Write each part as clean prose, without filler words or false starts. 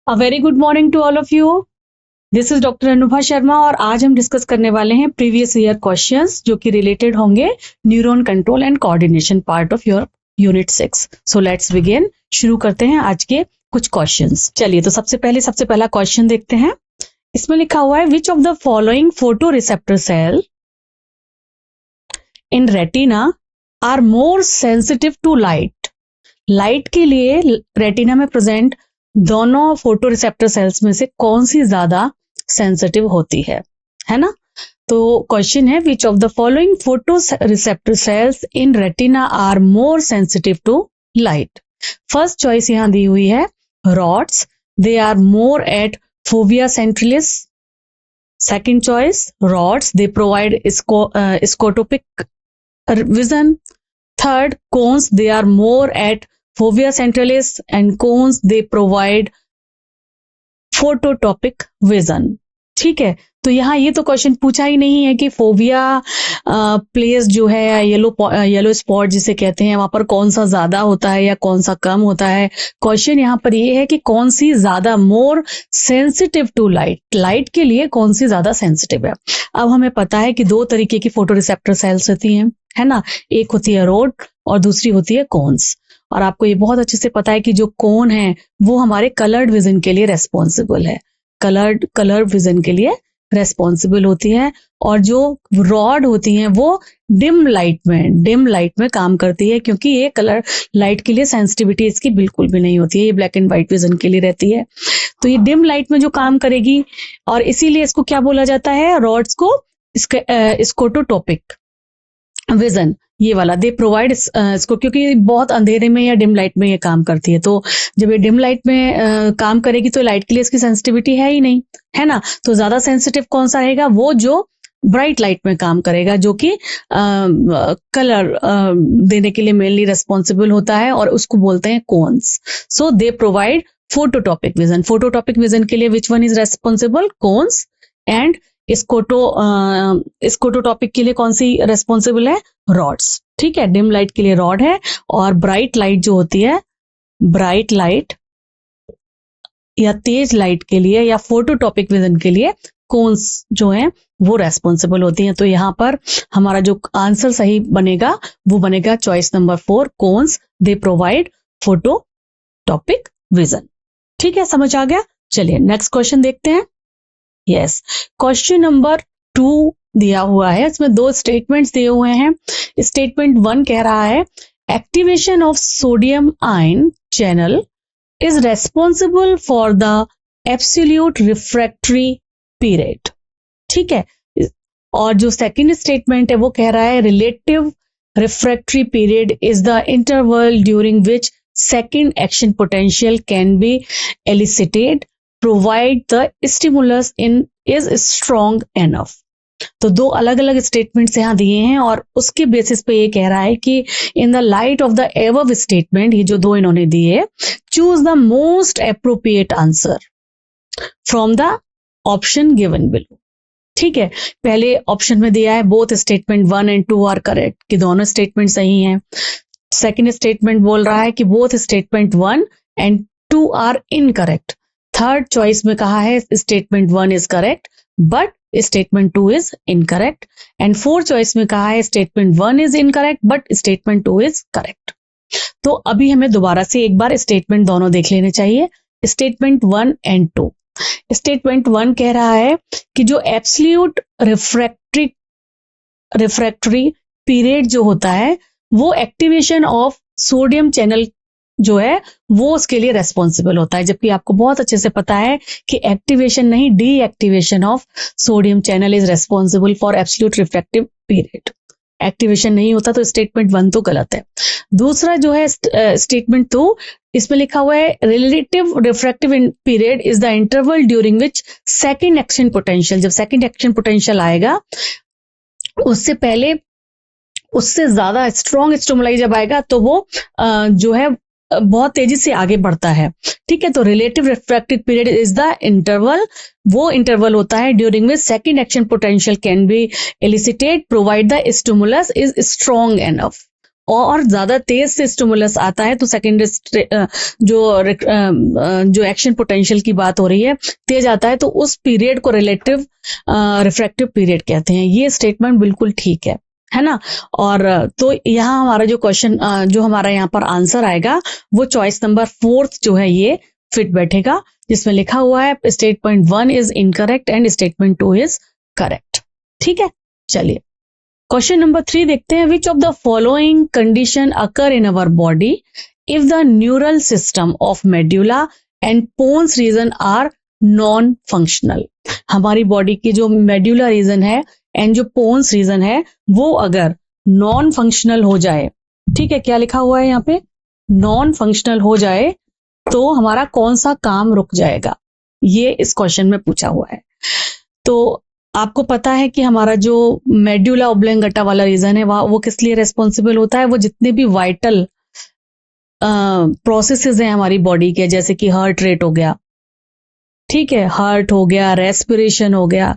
A very good morning to all of you. This is doctor Anubha Sharma और आज हम discuss करने वाले हैं प्रीवियस ईयर क्वेश्चंस जो कि रिलेटेड होंगे neuron control and coordination part of your unit 6। So let's begin. शुरू करते हैं आज के कुछ क्वेश्चंस। चलिए तो सबसे पहला क्वेश्चन देखते हैं। इसमें लिखा हुआ है which of the following photo receptor cell in retina are more sensitive to light. Light के लिए रेटिना में प्रेजेंट दोनों फोटो रिसेप्टर सेल्स में से कौन सी ज्यादा सेंसिटिव होती है ना। तो क्वेश्चन है which of the following photo receptor cells in retina are more sensitive to light. First choice यहां दी हुई है rods, they are more at fovea centralis. Second choice rods, they provide scotopic vision. Third, cones, they are more at fovea centralis, and cones they provide phototopic vision. ठीक है, तो यहाँ ये तो क्वेश्चन पूछा ही नहीं है कि फोविया प्लेस जो है येलो स्पॉट जिसे कहते हैं वहां पर कौन सा ज्यादा होता है या कौन सा कम होता है। क्वेश्चन यहाँ पर ये है कि कौन सी ज्यादा more sensitive to light, light के लिए कौन सी ज्यादा सेंसिटिव है। अब हमें पता है कि दो तरीके की फोटो रिसेप्टर सेल्स होती हैं, है ना। एक होती है रोड और दूसरी होती है कोन्स। और आपको ये बहुत अच्छे से पता है कि जो कोन है वो हमारे कलर्ड विजन के लिए रेस्पॉन्सिबल है, कलर्ड विजन के लिए रेस्पॉन्सिबल होती है। और जो रॉड होती हैं वो डिम लाइट में काम करती है, क्योंकि ये कलर लाइट के लिए सेंसिटिविटी इसकी बिल्कुल भी नहीं होती है, ये ब्लैक एंड व्हाइट विजन के लिए रहती है। तो ये डिम लाइट में जो काम करेगी और इसीलिए इसको क्या बोला जाता है, रॉड्स को स्कोटोटोपिक विजन, ये वाला दे प्रोवाइड इसको, क्योंकि बहुत अंधेरे में या डिम लाइट में ये काम करती है। तो जब ये डिम लाइट में काम करेगी तो लाइट के लिए इसकी सेंसिटिविटी है ही नहीं, है ना। तो ज्यादा सेंसिटिव कौन सा रहेगा, वो जो ब्राइट लाइट में काम करेगा, जो कि कलर देने के लिए मेनली रेस्पॉन्सिबल होता है, और उसको बोलते हैं cones. So they provide photopic vision. Photopic vision के लिए which one is responsible, cones. And scotopic के लिए कौन सी रेस्पॉन्सिबल है, रॉड्स। ठीक है, डिम लाइट के लिए रॉड है, और ब्राइट लाइट जो होती है, ब्राइट लाइट या तेज लाइट के लिए या फोटोटॉपिक विजन के लिए कोन्स जो है वो रेस्पॉन्सिबल होती हैं। तो यहाँ पर हमारा जो आंसर सही बनेगा वो बनेगा choice number 4, cones, they provide photopic vision. ठीक है, समझ आ गया। चलिए नेक्स्ट क्वेश्चन देखते हैं। यस, क्वेश्चन नंबर 2 दिया हुआ है, इसमें दो स्टेटमेंट्स दिए हुए हैं। स्टेटमेंट 1 कह रहा है activation of sodium ion channel is responsible for the absolute refractory period. ठीक है, और जो सेकंड स्टेटमेंट है वो कह रहा है relative refractory period is the interval during which second action potential can be elicited provide the stimulus in is strong enough. तो दो अलग अलग स्टेटमेंट्स यहां दिए हैं और उसके बेसिस पे ये कह रहा है कि in the light of the above statement, ये जो दो इन्होंने दिए, choose the most appropriate answer from the option given below. ठीक है, पहले ऑप्शन में दिया है both statement 1 and 2 are correct, कि दोनों स्टेटमेंट सही हैं। सेकेंड स्टेटमेंट बोल रहा है कि both statement 1 and 2 are incorrect. Third choice में कहा है statement 1 is correct but statement 2 is incorrect. And fourth choice में कहा है statement 1 is incorrect but statement 2 is correct. तो अभी हमें दोबारा से एक बार स्टेटमेंट दोनों देख लेने चाहिए, स्टेटमेंट 1 एंड 2। स्टेटमेंट 1 कह रहा है कि जो एब्सोल्यूट रिफ्रैक्टरी पीरियड जो होता है वो एक्टिवेशन ऑफ सोडियम चैनल जो है वो उसके लिए रेस्पॉन्सिबल होता है, जबकि आपको बहुत अच्छे से पता है कि एक्टिवेशन नहीं, deactivation of sodium channel is responsible for absolute refractive period. Activation नहीं होता, तो स्टेटमेंट 1 तो गलत है। दूसरा जो है स्टेटमेंट 2, इसमें लिखा हुआ है relative refractive period is the interval during which second action potential, जब सेकेंड एक्शन पोटेंशियल आएगा उससे पहले, उससे ज्यादा स्ट्रॉन्ग स्टिमुलाई जब आएगा तो वो जो है बहुत तेजी से आगे बढ़ता है। ठीक है, तो relative refractive period is the interval, वो इंटरवल होता है during which second action potential can be elicited provide the stimulus is strong enough. और ज्यादा तेज से स्टिमुलस आता है तो सेकेंडरी जो एक्शन पोटेंशियल की बात हो रही है तेज आता है तो उस पीरियड को रिलेटिव रिफ्रैक्टिव पीरियड कहते हैं। ये स्टेटमेंट बिल्कुल ठीक है ना। और तो यहाँ हमारा जो क्वेश्चन जो हमारा यहाँ पर आंसर आएगा वो चॉइस नंबर 4 जो है ये फिट बैठेगा, जिसमें लिखा हुआ है statement 1 is incorrect and statement 2 is correct. ठीक है, चलिए क्वेश्चन नंबर 3 देखते हैं। Which of the following condition occur in our body if the neural system of medulla and pons region are non functional. हमारी बॉडी की जो medulla reason है and जो पोन्स रीजन है वो अगर नॉन फंक्शनल हो जाए, ठीक है, क्या लिखा हुआ है यहाँ पे, नॉन फंक्शनल हो जाए तो हमारा कौन सा काम रुक जाएगा, ये इस क्वेश्चन में पूछा हुआ है। तो आपको पता है कि हमारा जो मेड्यूला ऑब्लोंगेटा वाला रीजन है वो किस लिए रेस्पॉन्सिबल होता है, वो जितने भी वाइटल प्रोसेसेस हैं हमारी बॉडी के, जैसे कि हार्ट रेट हो गया, ठीक है, हार्ट हो गया, रेस्पिरेशन हो गया,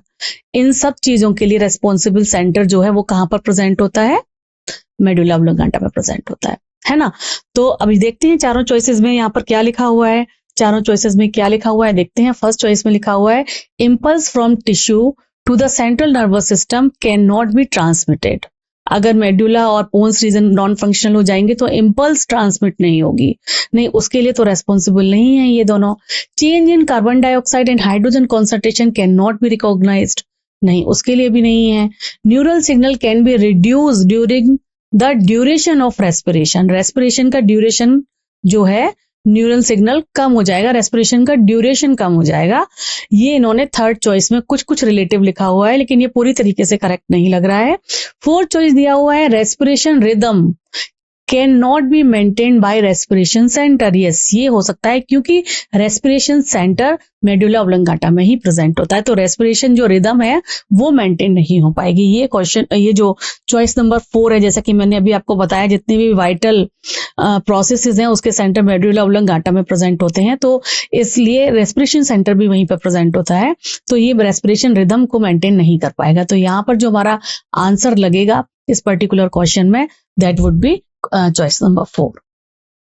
इन सब चीजों के लिए रेस्पॉन्सिबल सेंटर जो है वो कहां पर प्रेजेंट होता है, मेडुला ऑब्लोंगेटा में प्रेजेंट होता है ना। तो अभी देखते हैं चारों चॉइसेस में यहाँ पर क्या लिखा हुआ है, चारों चॉइसेस में क्या लिखा हुआ है देखते हैं। फर्स्ट चॉइस में लिखा हुआ है impulse from tissue to the central nervous system can not be transmitted. अगर मेडुला और पोन्स रीजन नॉन फंक्शनल हो जाएंगे तो इम्पल्स ट्रांसमिट नहीं होगी, नहीं, उसके लिए तो रेस्पॉन्सिबल नहीं है ये दोनों। Change in carbon dioxide and hydrogen concentration can not be recognized, नहीं, उसके लिए भी नहीं है। Neural signal can be reduce during the duration of respiration, respiration का ड्यूरेशन जो है न्यूरल सिग्नल कम हो जाएगा, रेस्पिरेशन का ड्यूरेशन कम हो जाएगा। ये इन्होंने थर्ड चॉइस में कुछ कुछ रिलेटिव लिखा हुआ है लेकिन ये पूरी तरीके से करेक्ट नहीं लग रहा है। फोर्थ चॉइस दिया हुआ है respiration rhythm can not be maintain by respiration centre. Yes, ये हो सकता है क्योंकि रेस्पिरेशन सेंटर मेडुला ऑब्लोंगेटा में ही प्रेजेंट होता है, तो रेस्पिरेशन जो रिदम है वो मेंटेन नहीं हो पाएगी। ये क्वेश्चन, ये जो चॉइस नंबर 4 है, जैसा कि मैंने अभी आपको बताया, जितने भी वाइटल प्रोसेसेस हैं उसके सेंटर मेडुला ऑब्लोंगेटा में प्रेजेंट होते हैं, तो इसलिए रेस्पिरेशन सेंटर भी वहीं पर प्रेजेंट होता है, तो ये रेस्पिरेशन रिदम को मेंटेन नहीं कर पाएगा। तो यहाँ पर जो हमारा आंसर लगेगा इस पर्टिकुलर क्वेश्चन में, that would B choice number 4।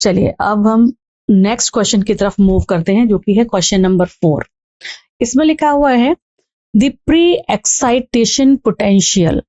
चलिए अब हम नेक्स्ट क्वेश्चन की तरफ मूव करते हैं जो कि है क्वेश्चन नंबर 4। इसमें लिखा हुआ है the pre excitation potential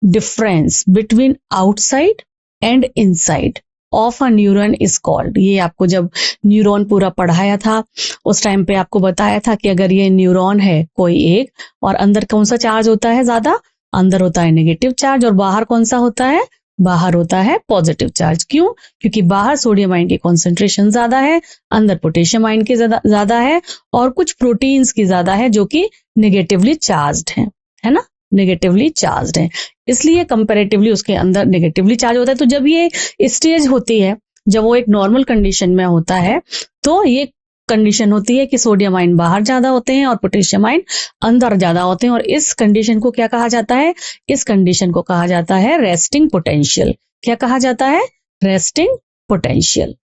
difference between outside and inside of a neuron is called. ये आपको जब न्यूरॉन पूरा पढ़ाया था उस टाइम पे आपको बताया था कि अगर ये न्यूरॉन है कोई एक, और अंदर कौन सा चार्ज होता है ज्यादा, अंदर होता है नेगेटिव चार्ज, और बाहर कौन सा होता है, बाहर होता है पॉजिटिव चार्ज। क्यों? क्योंकि बाहर सोडियम आयन की कॉन्सेंट्रेशन ज्यादा है, अंदर पोटेशियम आयन की ज्यादा है, और कुछ प्रोटीन्स की ज्यादा है जो कि नेगेटिवली चार्ज्ड है ना, नेगेटिवली चार्ज्ड है, इसलिए कंपैरेटिवली उसके अंदर नेगेटिवली चार्ज होता है। तो जब ये स्टेज होती है, जब वो एक नॉर्मल कंडीशन में होता है, तो ये कंडीशन होती है कि सोडियम आयन बाहर ज्यादा होते हैं और पोटेशियम आयन अंदर ज्यादा होते हैं, और इस कंडीशन को क्या कहा जाता है, इस कंडीशन को कहा जाता है रेस्टिंग पोटेंशियल। क्या कहा जाता है? Resting potential.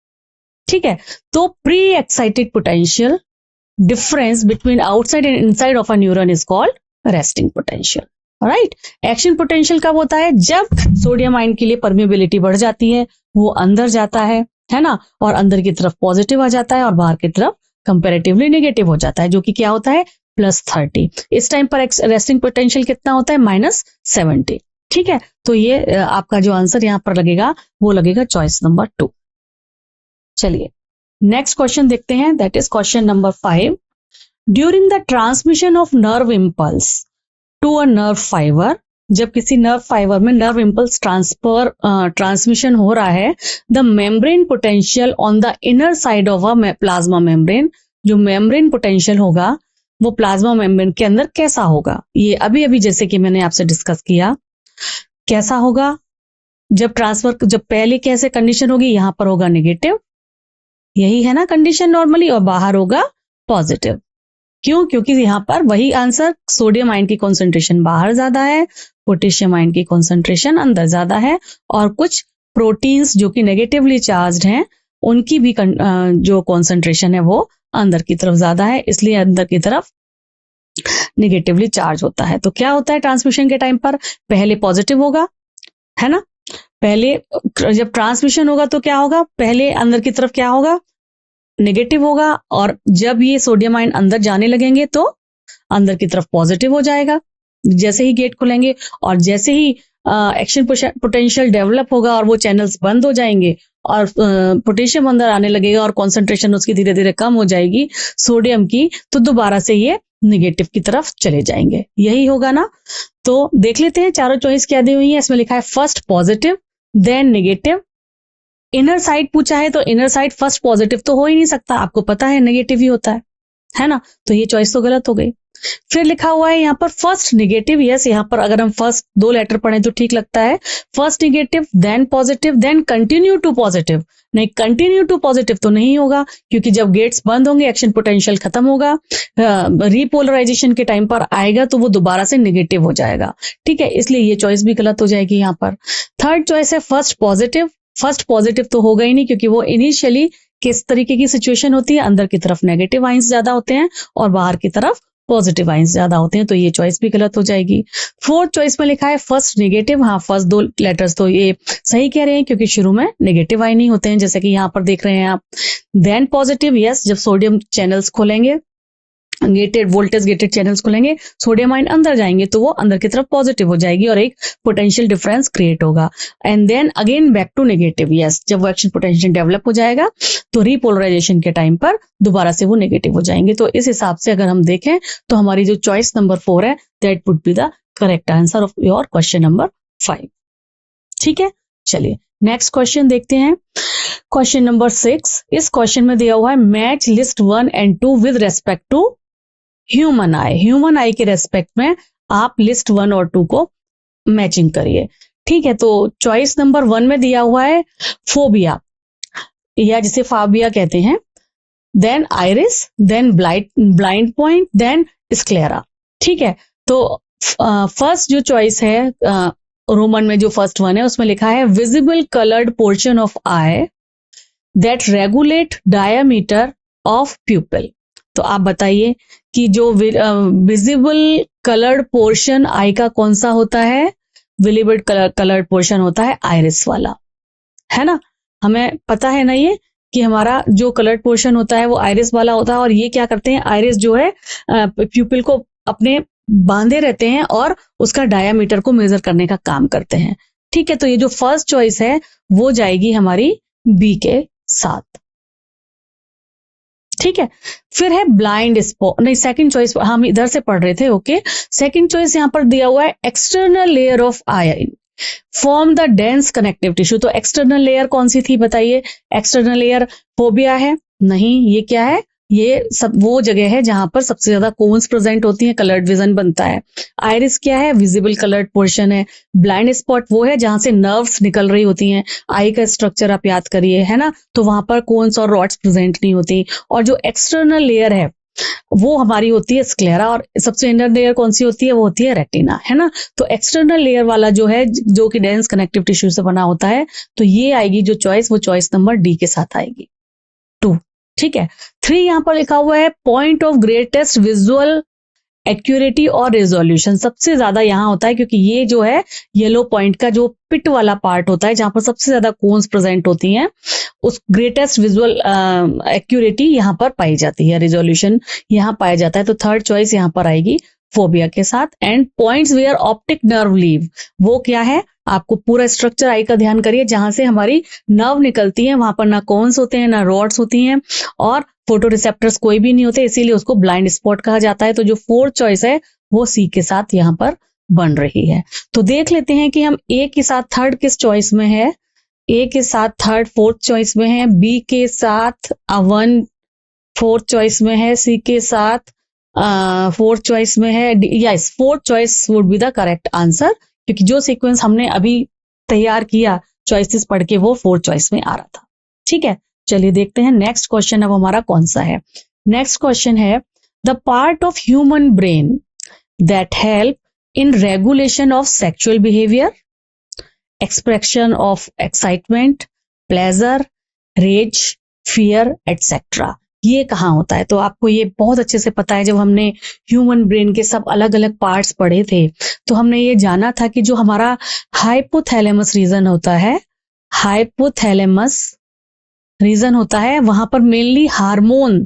ठीक है, तो pre excited potential difference between outside and inside of a neuron is called resting potential. Right, action potential कब होता है? जब सोडियम आयन के लिए परमेबिलिटी बढ़ जाती है, वो अंदर जाता है ना, और अंदर की तरफ पॉजिटिव आ जाता है और बाहर की तरफ कंपैरेटिवली नेगेटिव हो जाता है, जो कि क्या होता है +30। इस टाइम पर रेस्टिंग पोटेंशियल कितना होता है? -70। ठीक है, तो ये आपका जो आंसर यहां पर लगेगा वो लगेगा चॉइस नंबर 2। चलिए नेक्स्ट क्वेश्चन देखते हैं, that is question number 5। During the transmission of nerve impulse to a nerve fibre, जब किसी नर्व फाइबर में नर्व इम्पल्स ट्रांसमिशन हो रहा है, the membrane potential on the inner side of a plasma membrane, जो membrane potential होगा वो plasma membrane के अंदर कैसा होगा? ये अभी अभी जैसे कि मैंने आपसे डिस्कस किया, कैसा होगा? जब पहले कैसे कंडीशन होगी, यहां पर होगा नेगेटिव, यही है ना कंडीशन नॉर्मली, और बाहर होगा पॉजिटिव। क्यों? क्योंकि यहां पर वही आंसर, सोडियम आयन की कॉन्सेंट्रेशन बाहर ज्यादा है, पोटेशियम आयन की कॉन्सेंट्रेशन अंदर ज्यादा है, और कुछ प्रोटीन्स जो कि नेगेटिवली चार्ज्ड हैं उनकी भी जो कॉन्सेंट्रेशन है वो अंदर की तरफ ज्यादा है, इसलिए अंदर की तरफ नेगेटिवली चार्ज होता है। तो क्या होता है ट्रांसमिशन के टाइम पर? पहले पॉजिटिव होगा, है ना, पहले जब ट्रांसमिशन होगा तो क्या होगा, पहले अंदर की तरफ क्या होगा, नेगेटिव होगा, और जब ये सोडियम आयन अंदर जाने लगेंगे तो अंदर की तरफ पॉजिटिव हो जाएगा जैसे ही गेट खुलेंगे। और जैसे ही एक्शन पोटेंशियल डेवलप होगा और वो चैनल्स बंद हो जाएंगे और पोटेशियम अंदर आने लगेगा और कॉन्सेंट्रेशन उसकी धीरे धीरे कम हो जाएगी सोडियम की, तो दोबारा से ये निगेटिव की तरफ चले जाएंगे। यही होगा ना। तो देख लेते हैं चारों चॉइस क्या दी हुई है। इसमें लिखा है first positive then negative. Inner side पूछा है तो इनर साइड फर्स्ट पॉजिटिव तो हो ही नहीं सकता, आपको पता है नेगेटिव ही होता है ना। तो ये चॉइस तो गलत हो गई। फिर लिखा हुआ है यहाँ पर फर्स्ट निगेटिव। यस, यहाँ पर अगर हम फर्स्ट 2 लेटर पढ़े तो ठीक लगता है। First negative then positive then continue to positive. नहीं, कंटिन्यू टू पॉजिटिव तो नहीं होगा, क्योंकि जब गेट्स बंद होंगे एक्शन पोटेंशियल खत्म होगा, रिपोलराइजेशन के टाइम पर आएगा तो वो दोबारा से निगेटिव हो जाएगा। ठीक है, इसलिए ये चॉइस भी गलत हो जाएगी यहाँ पर। थर्ड चॉइस है फर्स्ट पॉजिटिव। फर्स्ट पॉजिटिव तो होगा ही नहीं, क्योंकि वो इनिशियली किस तरीके की सिचुएशन होती है, अंदर की तरफ नेगेटिव आइंस ज्यादा होते हैं और बाहर की तरफ पॉजिटिव आइंस ज्यादा होते हैं, तो ये चॉइस भी गलत हो जाएगी। फोर्थ चॉइस में लिखा है फर्स्ट नेगेटिव। हाँ, फर्स्ट 2 लेटर्स तो ये सही कह रहे हैं, क्योंकि शुरू में नेगेटिव आइन ही होते हैं, जैसे कि यहाँ पर देख रहे हैं आप। देन पॉजिटिव, यस, जब सोडियम चैनल्स खोलेंगे, गेटेड वोल्टेज गेटेड चैनल्स खुलेंगे, सोडियम आयन अंदर जाएंगे तो वो अंदर की तरफ पॉजिटिव हो जाएगी और एक पोटेंशियल डिफरेंस क्रिएट होगा। And then again back to negative. Yes, जब वो एक्शन पोटेंशियल डेवलप हो जाएगा तो रिपोलराइजेशन के टाइम पर दोबारा से वो नेगेटिव हो जाएंगे। तो इस हिसाब से अगर हम देखें तो हमारी जो चॉइस नंबर 4 है, that would be the correct answer of your question number 5। ठीक है, चलिए नेक्स्ट क्वेश्चन देखते हैं। Question number 6। इस क्वेश्चन में दिया हुआ है match list 1 and 2 with respect to human eye. Human eye के रेस्पेक्ट में आप लिस्ट 1 और 2 को मैचिंग करिए। ठीक है, तो चॉइस नंबर 1 में दिया हुआ है फोबिया, या जिसे फाबिया कहते हैं, then iris, then blind point, then sclera. ठीक है, तो फर्स्ट जो चॉइस है रोमन में जो फर्स्ट 1 है उसमें लिखा है visible coloured portion of I that regulate diameter of प्यूपिल। तो आप बताइए कि जो विजिबल कलर्ड पोर्शन आई का कौन सा होता है? विजिबल कलर्ड पोर्शन होता है आइरिस वाला, है ना। हमें पता है ना ये कि हमारा जो कलर्ड पोर्शन होता है वो आइरिस वाला होता है, और ये क्या करते हैं, आइरिस जो है प्यूपिल को अपने बांधे रहते हैं और उसका डायामीटर को मेजर करने का काम करते हैं। ठीक है, तो ये जो फर्स्ट चॉइस है वो जाएगी हमारी बी के साथ। ठीक है, फिर है ब्लाइंड स्पॉट, नहीं सेकंड चॉइस हम इधर से पढ़ रहे थे। ओके, सेकंड चॉइस यहां पर दिया हुआ है external layer of I form the dense connective tissue. तो एक्सटर्नल लेयर कौन सी थी बताइए? एक्सटर्नल लेयर फोबिया है? नहीं, ये क्या है? ये सब वो जगह है जहां पर सबसे ज्यादा कोन्स प्रेजेंट होती हैं, कलर्ड विजन बनता है। आइरिस क्या है? विजिबल कलर्ड पोर्शन है। ब्लाइंड स्पॉट वो है जहां से नर्व्स निकल रही होती हैं, आई का स्ट्रक्चर आप याद करिए, है ना, तो वहां पर कोन्स और रॉड्स प्रेजेंट नहीं होती। और जो एक्सटर्नल लेयर है वो हमारी होती है स्क्लेरा, और सबसे इनर लेयर कौन सी होती है? वो होती है रेटिना, है ना। तो एक्सटर्नल लेयर वाला जो है, जो कि डेंस कनेक्टिव टिश्यू से बना होता है, तो ये आएगी जो चॉइस, वो चॉइस नंबर डी के साथ आएगी, 2। ठीक है, 3 यहां पर लिखा हुआ है पॉइंट ऑफ ग्रेटेस्ट विजुअल एक्यूरेटी और रेजोल्यूशन। सबसे ज्यादा यहां होता है, क्योंकि ये जो है येलो पॉइंट का जो पिट वाला पार्ट होता है जहां पर सबसे ज्यादा कोन्स प्रेजेंट होती हैं, उस ग्रेटेस्ट विजुअल एक्यूरेटी यहां पर पाई जाती है, रेजोल्यूशन यहां पाया जाता है। तो थर्ड चॉइस यहां पर आएगी फोबिया के साथ। And points where optic nerve leave, वो क्या है? आपको पूरा स्ट्रक्चर आई का ध्यान करिए, जहां से हमारी नर्व निकलती है वहां पर ना कोन्स होते हैं ना रॉड्स होती हैं, और फोटो रिसेप्टर्स कोई भी नहीं होते, इसीलिए उसको ब्लाइंड स्पॉट कहा जाता है। तो जो फोर्थ चॉइस है वो सी के साथ यहाँ पर बन रही है। तो देख लेते हैं कि हम ए के साथ थर्ड किस चॉइस में है। ए के साथ थर्ड फोर्थ चॉइस में है, बी के साथ 1 फोर्थ चॉइस में है, सी के साथ फोर्थ चॉइस में है। Yes, fourth choice would be the correct answer, क्योंकि जो सीक्वेंस हमने अभी तैयार किया चॉइसेस पढ़ के वो फोर्थ चॉइस में आ रहा था। ठीक है, चलिए देखते हैं नेक्स्ट क्वेश्चन अब हमारा कौन सा है। नेक्स्ट क्वेश्चन है the part of human brain that help in regulation of sexual behaviour, expression of excitement, pleasure, rage, fear etcetera. ये कहाँ होता है? तो आपको ये बहुत अच्छे से पता है, जब हमने ह्यूमन ब्रेन के सब अलग अलग पार्ट्स पढ़े थे तो हमने ये जाना था कि जो हमारा हाइपोथैलेमस रीजन होता है, हाइपोथैलेमस रीजन होता है, वहां पर मेनली हार्मोन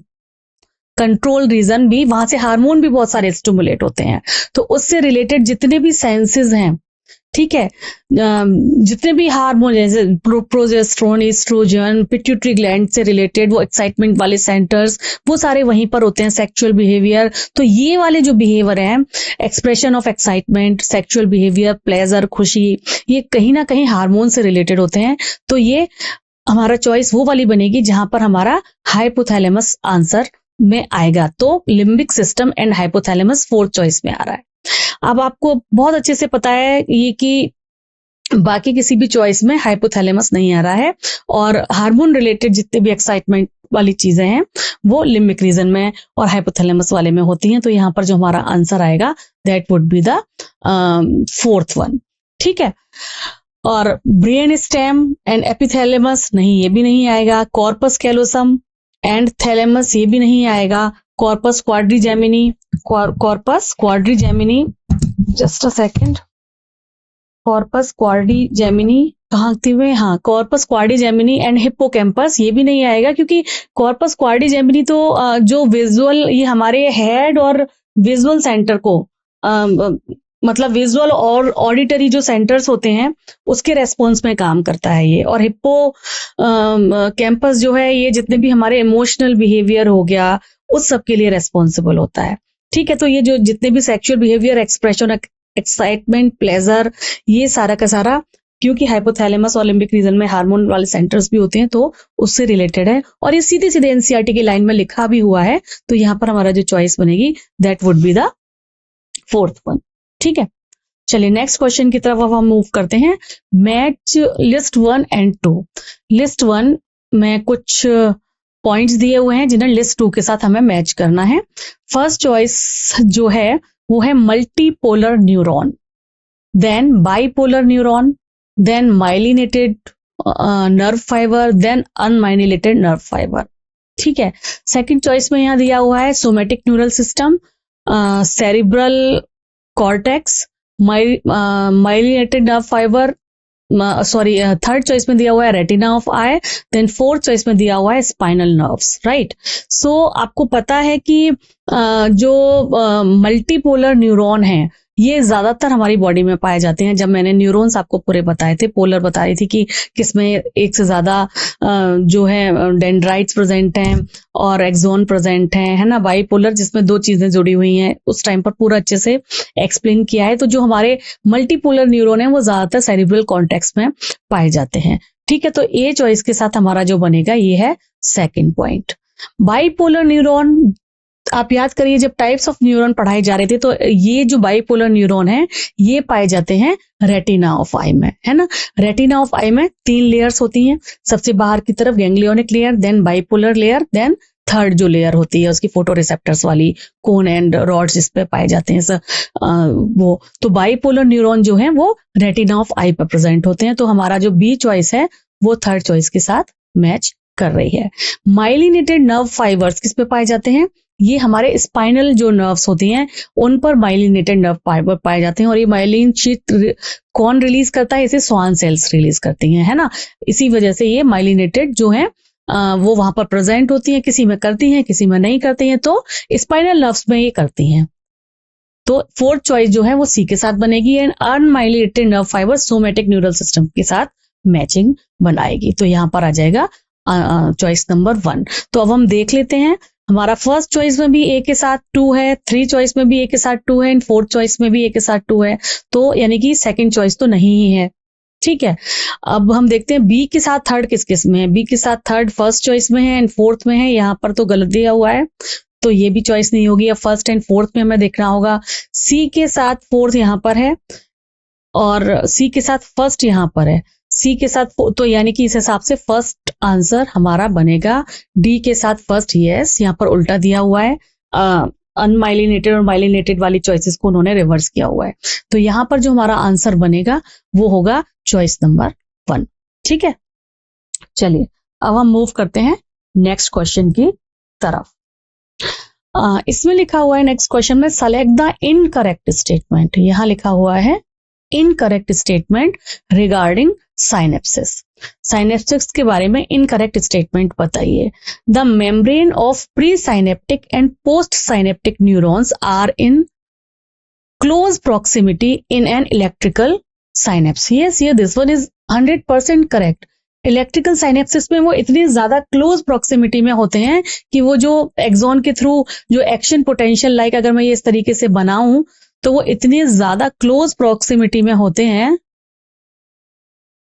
कंट्रोल रीजन भी, वहां से हार्मोन भी बहुत सारे स्टिमुलेट होते हैं। तो उससे रिलेटेड जितने भी सेंसेस हैं, ठीक है, जितने भी हार्मोन जैसे प्रोजेस्टेरोन, एस्ट्रोजन, पिट्यूटरी ग्लैंड से रिलेटेड वो एक्साइटमेंट वाले सेंटर्स, वो सारे वहीं पर होते हैं। सेक्सुअल बिहेवियर, तो ये वाले जो बिहेवियर हैं, expression of excitement, sexual behaviour, pleasure, खुशी, ये कहीं ना कहीं हार्मोन से रिलेटेड होते हैं। तो ये हमारा चॉइस वो वाली बनेगी जहां पर हमारा हाइपोथैलेमस आंसर में आएगा। तो limbic system and hypothalamus fourth choice में आ रहा है। अब आपको बहुत अच्छे से पता है ये कि बाकी किसी भी चॉइस में हाइपोथैलेमस नहीं आ रहा है, और हार्मोन रिलेटेड जितने भी एक्साइटमेंट वाली चीजें हैं वो लिम्बिक रीजन में और हाइपोथैलेमस वाले में होती हैं। तो यहाँ पर जो हमारा आंसर आएगा that would be the fourth one. ठीक है, और ब्रेन स्टेम एंड एपिथैलेमस नहीं, ये भी नहीं आएगा। कॉर्पस कैलोसम एंड थैलेमस, ये भी नहीं आएगा। Corpus quadrigemini, corpus quadrigemini, just a second, corpus quadrigemini कहाँ थी वे? हाँ, कॉर्पस क्वाड्रिजेमिनी एंड हिप्पोकैम्पस, ये भी नहीं आएगा, क्योंकि कॉर्पस क्वाड्रिजेमिनी तो जो विजुअल, ये हमारे हेड और विजुअल सेंटर को मतलब विजुअल और ऑडिटरी जो सेंटर्स होते हैं उसके रेस्पॉन्स में काम करता है ये। और हिप्पो कैंपस जो है, ये जितने भी हमारे इमोशनल बिहेवियर हो गया उस सब के लिए रेस्पॉन्सिबल होता है। ठीक है, तो ये जो जितने भी sexual behaviour, expression, excitement, pleasure, ये सारा का सारा, क्योंकि हाइपोथैलेमस और लिम्बिक रीजन में हार्मोन वाले सेंटर्स भी होते हैं तो उससे रिलेटेड है, और ये सीधे सीधे एनसीईआरटी की लाइन में लिखा भी हुआ है। तो यहाँ पर हमारा जो चॉइस बनेगी that would be the fourth one. ठीक है, चलिए नेक्स्ट क्वेश्चन की तरफ अब हम मूव करते हैं। Match list 1 and 2। लिस्ट 1 में कुछ पॉइंट्स दिए हुए हैं जिन्हें लिस्ट 2 के साथ हमें मैच करना है। फर्स्ट चॉइस जो है वो है multipolar neuron, then bipolar neuron, then myelinated nerve fibre, then unmyelinated nerve fibre. ठीक है, सेकंड चॉइस में यहाँ दिया हुआ है somatic neural system, cerebral cortex, myelinated nerve fibre, sorry third choice में दिया हुआ है retina of eye, then fourth choice में दिया हुआ है स्पाइनल नर्व्स। राइट, सो आपको पता है कि जो मल्टीपोलर न्यूरॉन है ये ज्यादातर हमारी बॉडी में पाए जाते हैं। जब मैंने न्यूरॉन्स आपको पूरे बताए थे, पोलर बता रही थी कि किसमें एक से ज्यादा जो है डेंड्राइट्स प्रेजेंट हैं और एक्सोन प्रेजेंट हैं, है ना। बाइपोलर जिसमें दो चीजें जुड़ी हुई हैं, उस टाइम पर पूरा अच्छे से एक्सप्लेन किया है। तो जो हमारे मल्टीपोलर न्यूरॉन है वो ज्यादातर सेरिब्रल कॉर्टेक्स में पाए जाते हैं। ठीक है, तो ए चॉइस के साथ हमारा जो बनेगा ये है सेकेंड पॉइंट। बाइपोलर न्यूरॉन, आप याद करिए जब टाइप्स ऑफ न्यूरॉन पढ़ाए जा रहे थे तो ये जो बाइपोलर न्यूरॉन है ये पाए जाते हैं रेटिना ऑफ आई में, है ना। रेटिना ऑफ आई में 3 लेयर्स होती हैं, सबसे बाहर की तरफ ganglionic layer, then bipolar layer, then third जो लेयर होती है उसकी फोटो रिसेप्टर्स वाली कोन एंड रॉड्स जिस पे पाए जाते हैं वो। तो बाइपोलर न्यूरॉन जो है वो रेटिना ऑफ आई पर प्रेजेंट होते हैं। तो हमारा जो बी चॉइस है वो थर्ड चॉइस के साथ मैच कर रही है। माइलिनेटेड नर्व फाइबर्स किस पे पाए जाते हैं? ये हमारे स्पाइनल जो नर्व्स होती हैं उन पर माइलिनेटेड नर्व फाइबर पाए जाते हैं, और ये माइलिन शीट कौन रिलीज करता है? इसे स्वान सेल्स रिलीज करती हैं, है ना। इसी वजह से ये माइलिनेटेड जो है वो वहां पर प्रेजेंट होती हैं, किसी में करती हैं किसी में नहीं करती हैं, तो स्पाइनल नर्व्स में ये करती हैं। तो फोर्थ चॉइस जो है वो सी के साथ बनेगी, and unmyelinated nerve fibre somatic neural system के साथ मैचिंग बनाएगी। तो यहाँ पर आ जाएगा चॉइस नंबर 1। तो अब हम देख लेते हैं, हमारा फर्स्ट चॉइस में भी ए के साथ 2 है, 3 चॉइस में भी ए के साथ 2 है, एंड फोर्थ चॉइस में भी ए के साथ 2 है। तो यानी कि सेकंड चॉइस तो नहीं ही है। ठीक है, अब हम देखते हैं बी के साथ थर्ड किस किस में है। बी के साथ थर्ड फर्स्ट चॉइस में है एंड फोर्थ में है, यहाँ पर तो गलत दिया हुआ है तो ये भी चॉइस नहीं होगी। अब फर्स्ट एंड फोर्थ में हमें देखना होगा। सी के साथ फोर्थ यहाँ पर है और सी के साथ फर्स्ट यहाँ पर है, सी के साथ तो यानी कि इस हिसाब से फर्स्ट आंसर हमारा बनेगा डी के साथ फर्स्ट। यस, यहाँ पर उल्टा दिया हुआ है, अनमाइलिनेटेड और माइलिनेटेड वाली चॉइसेस को उन्होंने रिवर्स किया हुआ है। तो यहाँ पर जो हमारा आंसर बनेगा वो होगा चॉइस नंबर 1। ठीक है, चलिए अब हम मूव करते हैं नेक्स्ट क्वेश्चन की तरफ। इसमें लिखा हुआ है नेक्स्ट क्वेश्चन में सेलेक्ट द इनकरेक्ट स्टेटमेंट। यहां लिखा हुआ है incorrect statement regarding synapsis. Synapsis के बारे में इनकरेक्ट स्टेटमेंट बताइए। The membrane of pre synaptic and post synaptic neurons are in close proximity in an electrical synapse. Yes, ये this one is 100% correct. Electrical synapsis में वो इतनी ज्यादा close proximity में होते हैं कि वो जो एक्सॉन के थ्रू जो एक्शन पोटेंशियल लाइक अगर मैं ये इस तरीके से बनाऊं तो वो इतनी ज्यादा क्लोज प्रॉक्सिमिटी में होते हैं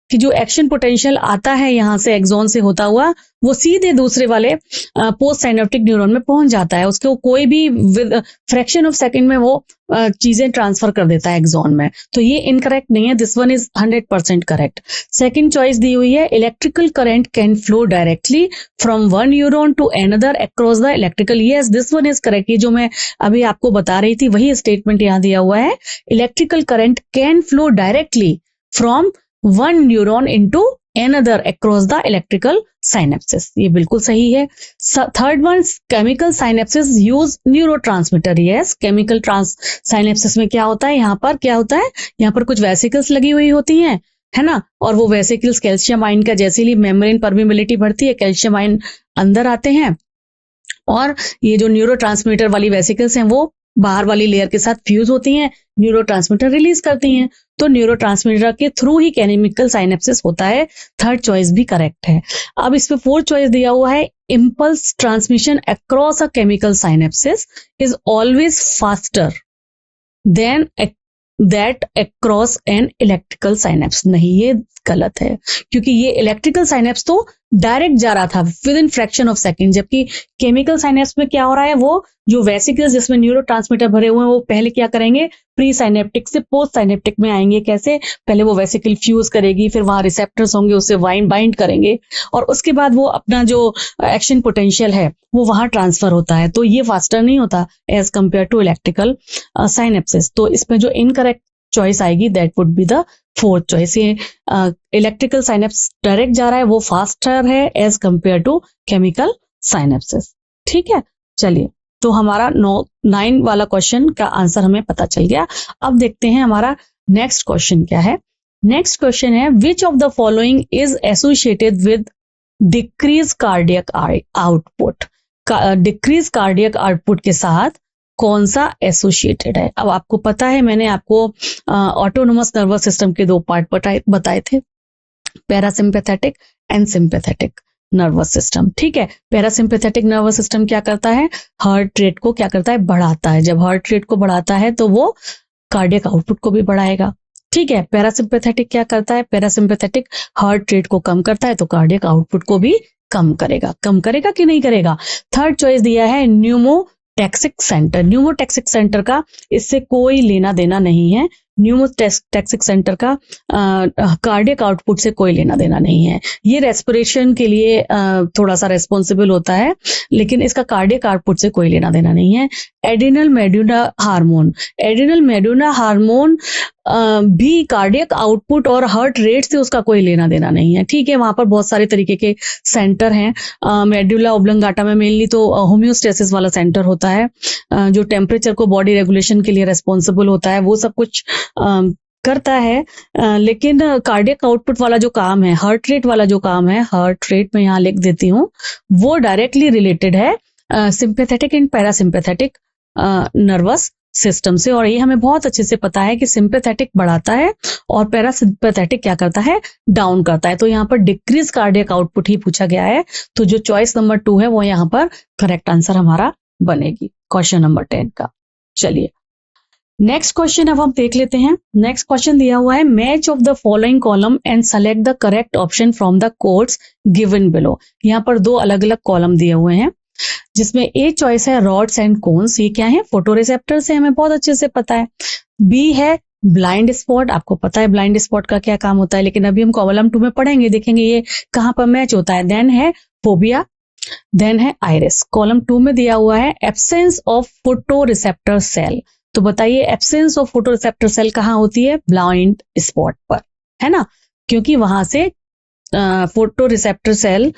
कि जो एक्शन पोटेंशियल आता है यहां से एक्सॉन से होता हुआ वो सीधे दूसरे वाले पोस्ट साइनेप्टिक न्यूरॉन में पहुंच जाता है। उसको कोई भी विद फ्रैक्शन ऑफ सेकंड में वो चीजें ट्रांसफर कर देता है एक्सॉन में। तो ये इनकरेक्ट नहीं है, this one is 100% correct. Second choice दी हुई है electrical current can flow directly from one neuron to another across the electrical. Yes, this one is correct. ये जो मैं अभी आपको बता रही थी वही स्टेटमेंट यहाँ दिया हुआ है, electrical current can flow directly from one neuron into another across the electrical synapsis. ये बिल्कुल सही है। Third one, chemical synapsis use neurotransmitter. Yes, chemical synapsis में क्या होता है, यहाँ पर क्या होता है, यहाँ पर कुछ वेसिकल्स लगी हुई होती हैं, है ना, और वो वेसिकल्स कैल्शियम आयन का जैसे ही मेम्ब्रेन परमिबिलिटी बढ़ती है कैल्शियम आयन अंदर आते हैं और ये जो न्यूरोट्रांसमीटर वाली वेसिकल्स हैं वो बाहर वाली लेयर के साथ फ्यूज होती हैं, न्यूरोट्रांसमीटर रिलीज करती हैं। तो न्यूरोट्रांसमीटर के थ्रू ही केमिकल साइनेप्सिस होता है। थर्ड चॉइस भी करेक्ट है। अब इसमें फोर्थ चॉइस दिया हुआ है impulse transmission across a chemical synapsis is always faster than that across an electrical synapse. नहीं, ये गलत है क्योंकि ये इलेक्ट्रिकल साइनेप्स तो डायरेक्ट जा रहा था with in fraction of second, जबकि केमिकल साइनेप्स में क्या हो रहा है, वो जो वेसिकल्स जिसमें न्यूरोट्रांसमीटर भरे हुए हैं वो पहले क्या करेंगे, प्री साइनेप्टिक से पोस्ट साइनेप्टिक में आएंगे। कैसे, पहले वो वेसिकल फ्यूज करेगी, फिर वहां रिसेप्टर्स होंगे उससे बाइंड करेंगे और उसके बाद वो अपना जो एक्शन पोटेंशियल है वो वहां ट्रांसफर होता है। तो ये फास्टर नहीं होता as compare to electrical synapsis. तो इसमें जो इनकरेक्ट चॉइस आएगी that would be the fourth choice. ये इलेक्ट्रिकल साइनेप्स डायरेक्ट जा रहा है वो फास्टर है as compare to chemical synapsis. ठीक है, चलिए तो हमारा 9 वाला क्वेश्चन का आंसर हमें पता चल गया। अब देखते हैं हमारा नेक्स्ट क्वेश्चन क्या है। नेक्स्ट क्वेश्चन है which of the following is associated with decrease cardiac output. Decrease cardiac output के साथ कौन सा एसोसिएटेड है। अब आपको पता है मैंने आपको ऑटोनोमस नर्वस सिस्टम के 2 पार्ट बताए थे, parasympathetic and sympathetic nervous system. ठीक है, पैरासिम्पैथेटिक नर्वस सिस्टम क्या करता है, हार्ट रेट को क्या करता है, बढ़ाता है। जब हार्ट रेट को बढ़ाता है तो वो कार्डियक आउटपुट को भी बढ़ाएगा। ठीक है, पैरासिम्पैथेटिक क्या करता है, पैरासिम्पैथेटिक हार्ट रेट को कम करता है तो कार्डियक आउटपुट को भी कम करेगा। कम करेगा कि नहीं करेगा। थर्ड चॉइस दिया है न्यूमोटैक्सिक सेंटर। न्यूमोटैक्सिक सेंटर का इससे कोई लेना देना नहीं है। न्यूमोटैक्सिक सेंटर का कार्डियक आउटपुट से कोई लेना देना नहीं है। ये रेस्पिरेशन के लिए थोड़ा सा रेस्पॉन्सिबल होता है लेकिन इसका कार्डियक आउटपुट से कोई लेना देना नहीं है। Adrenal medulla hormone, adrenal medulla hormone भी कार्डियक आउटपुट और हार्ट रेट से उसका कोई लेना देना नहीं है। ठीक है, वहां पर बहुत सारे तरीके के सेंटर हैं। मेडुला ओब्लंगाटा में मेनली तो होम्योस्टेसिस वाला सेंटर होता है जो टेम्परेचर को बॉडी रेगुलेशन के लिए रेस्पॉन्सिबल होता है, वो सब कुछ करता है। लेकिन कार्डियक आउटपुट वाला जो काम है, हार्ट रेट वाला जो काम है, हार्ट रेट में यहाँ लिख देती हूँ, वो डायरेक्टली रिलेटेड है sympathetic and parasympathetic nervous system से। और ये हमें बहुत अच्छे से पता है कि सिंपैथेटिक बढ़ाता है और पैरासिम्पैथेटिक क्या करता है, डाउन करता है। तो यहाँ पर डिक्रीज कार्डियक आउटपुट ही पूछा गया है, तो जो चॉइस नंबर 2 है वो यहाँ पर करेक्ट आंसर हमारा बनेगी क्वेश्चन नंबर 10 का। चलिए नेक्स्ट क्वेश्चन अब हम देख लेते हैं। नेक्स्ट क्वेश्चन दिया हुआ है match of the following column and select the correct option from the codes given below. यहाँ पर 2 अलग अलग कॉलम दिए हुए हैं जिसमें ए चॉइस है रॉड्स एंड कोन्स। ये क्या है, फोटोरिसेप्टर से हमें बहुत अच्छे से पता है। बी है ब्लाइंड स्पॉट, आपको पता है ब्लाइंड स्पॉट का क्या काम होता है, लेकिन अभी हम कॉलम 2 में पढ़ेंगे, देखेंगे ये कहाँ पर मैच होता है। देन है फोबिया, देन है आइरिस। कॉलम 2 में दिया हुआ है एब्सेंस ऑफ फोटोरिसेप्टर सेल। तो बताइए एब्सेंस ऑफ फोटोरिसेप्टर सेल कहाँ होती है, ब्लाइंड स्पॉट पर, है ना, क्योंकि वहां से फोटो रिसेप्टर सेल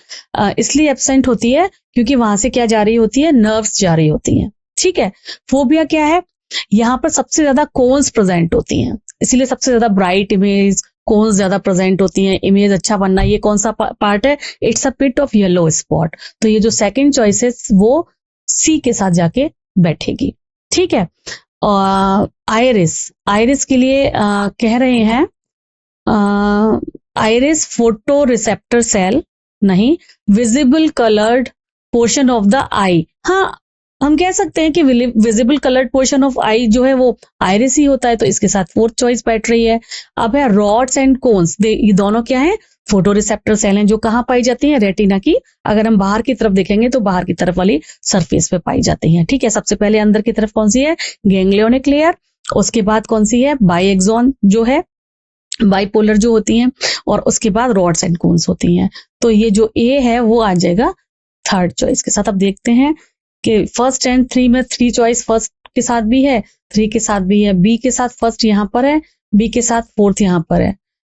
इसलिए एब्सेंट होती है क्योंकि वहां से क्या जा रही होती है, नर्व्स जा रही होती हैं। ठीक है। फोबिया क्या है, यहाँ पर सबसे ज्यादा कोन्स प्रेजेंट होती हैं, इसीलिए सबसे ज्यादा ब्राइट इमेज कोन्स ज्यादा प्रेजेंट होती हैं। इमेज अच्छा बनना, ये कौन सा पार्ट है, it's a pit of yellow spot. तो ये जो सेकंड चॉइस है वो सी के साथ जाके बैठेगी। ठीक है। आयरिस, आयरिस के लिए कह रहे हैं आयरिस फोटो रिसेप्टर सेल नहीं, visible coloured portion of the eye. हाँ, हम कह सकते हैं कि visible coloured portion of eye जो है वो आयरिस ही होता है, तो इसके साथ फोर्थ चॉइस बैठ रही है। अब है रॉड्स एंड कोन्स, ये दोनों क्या है, फोटो रिसेप्टर सेल हैं जो कहाँ पाई जाती हैं, रेटिना की, अगर हम बाहर की तरफ देखेंगे तो बाहर की तरफ वाली सरफेस पे पाई जाती हैं। ठीक है। सबसे पहले अंदर की तरफ कौन सी है, गैंग्लियोनिक लेयर, उसके बाद कौन सी है, बाइएक्सॉन जो है, बाइपोलर जो होती हैं, और उसके बाद रॉड्स एंड कोन्स होती हैं। तो ये जो ए है वो आ जाएगा थर्ड चॉइस के साथ। अब देखते हैं कि फर्स्ट एंड थ्री में थ्री चॉइस फर्स्ट के साथ भी है, थ्री के साथ भी है, बी के साथ फर्स्ट यहाँ पर है, बी के साथ फोर्थ यहाँ पर है,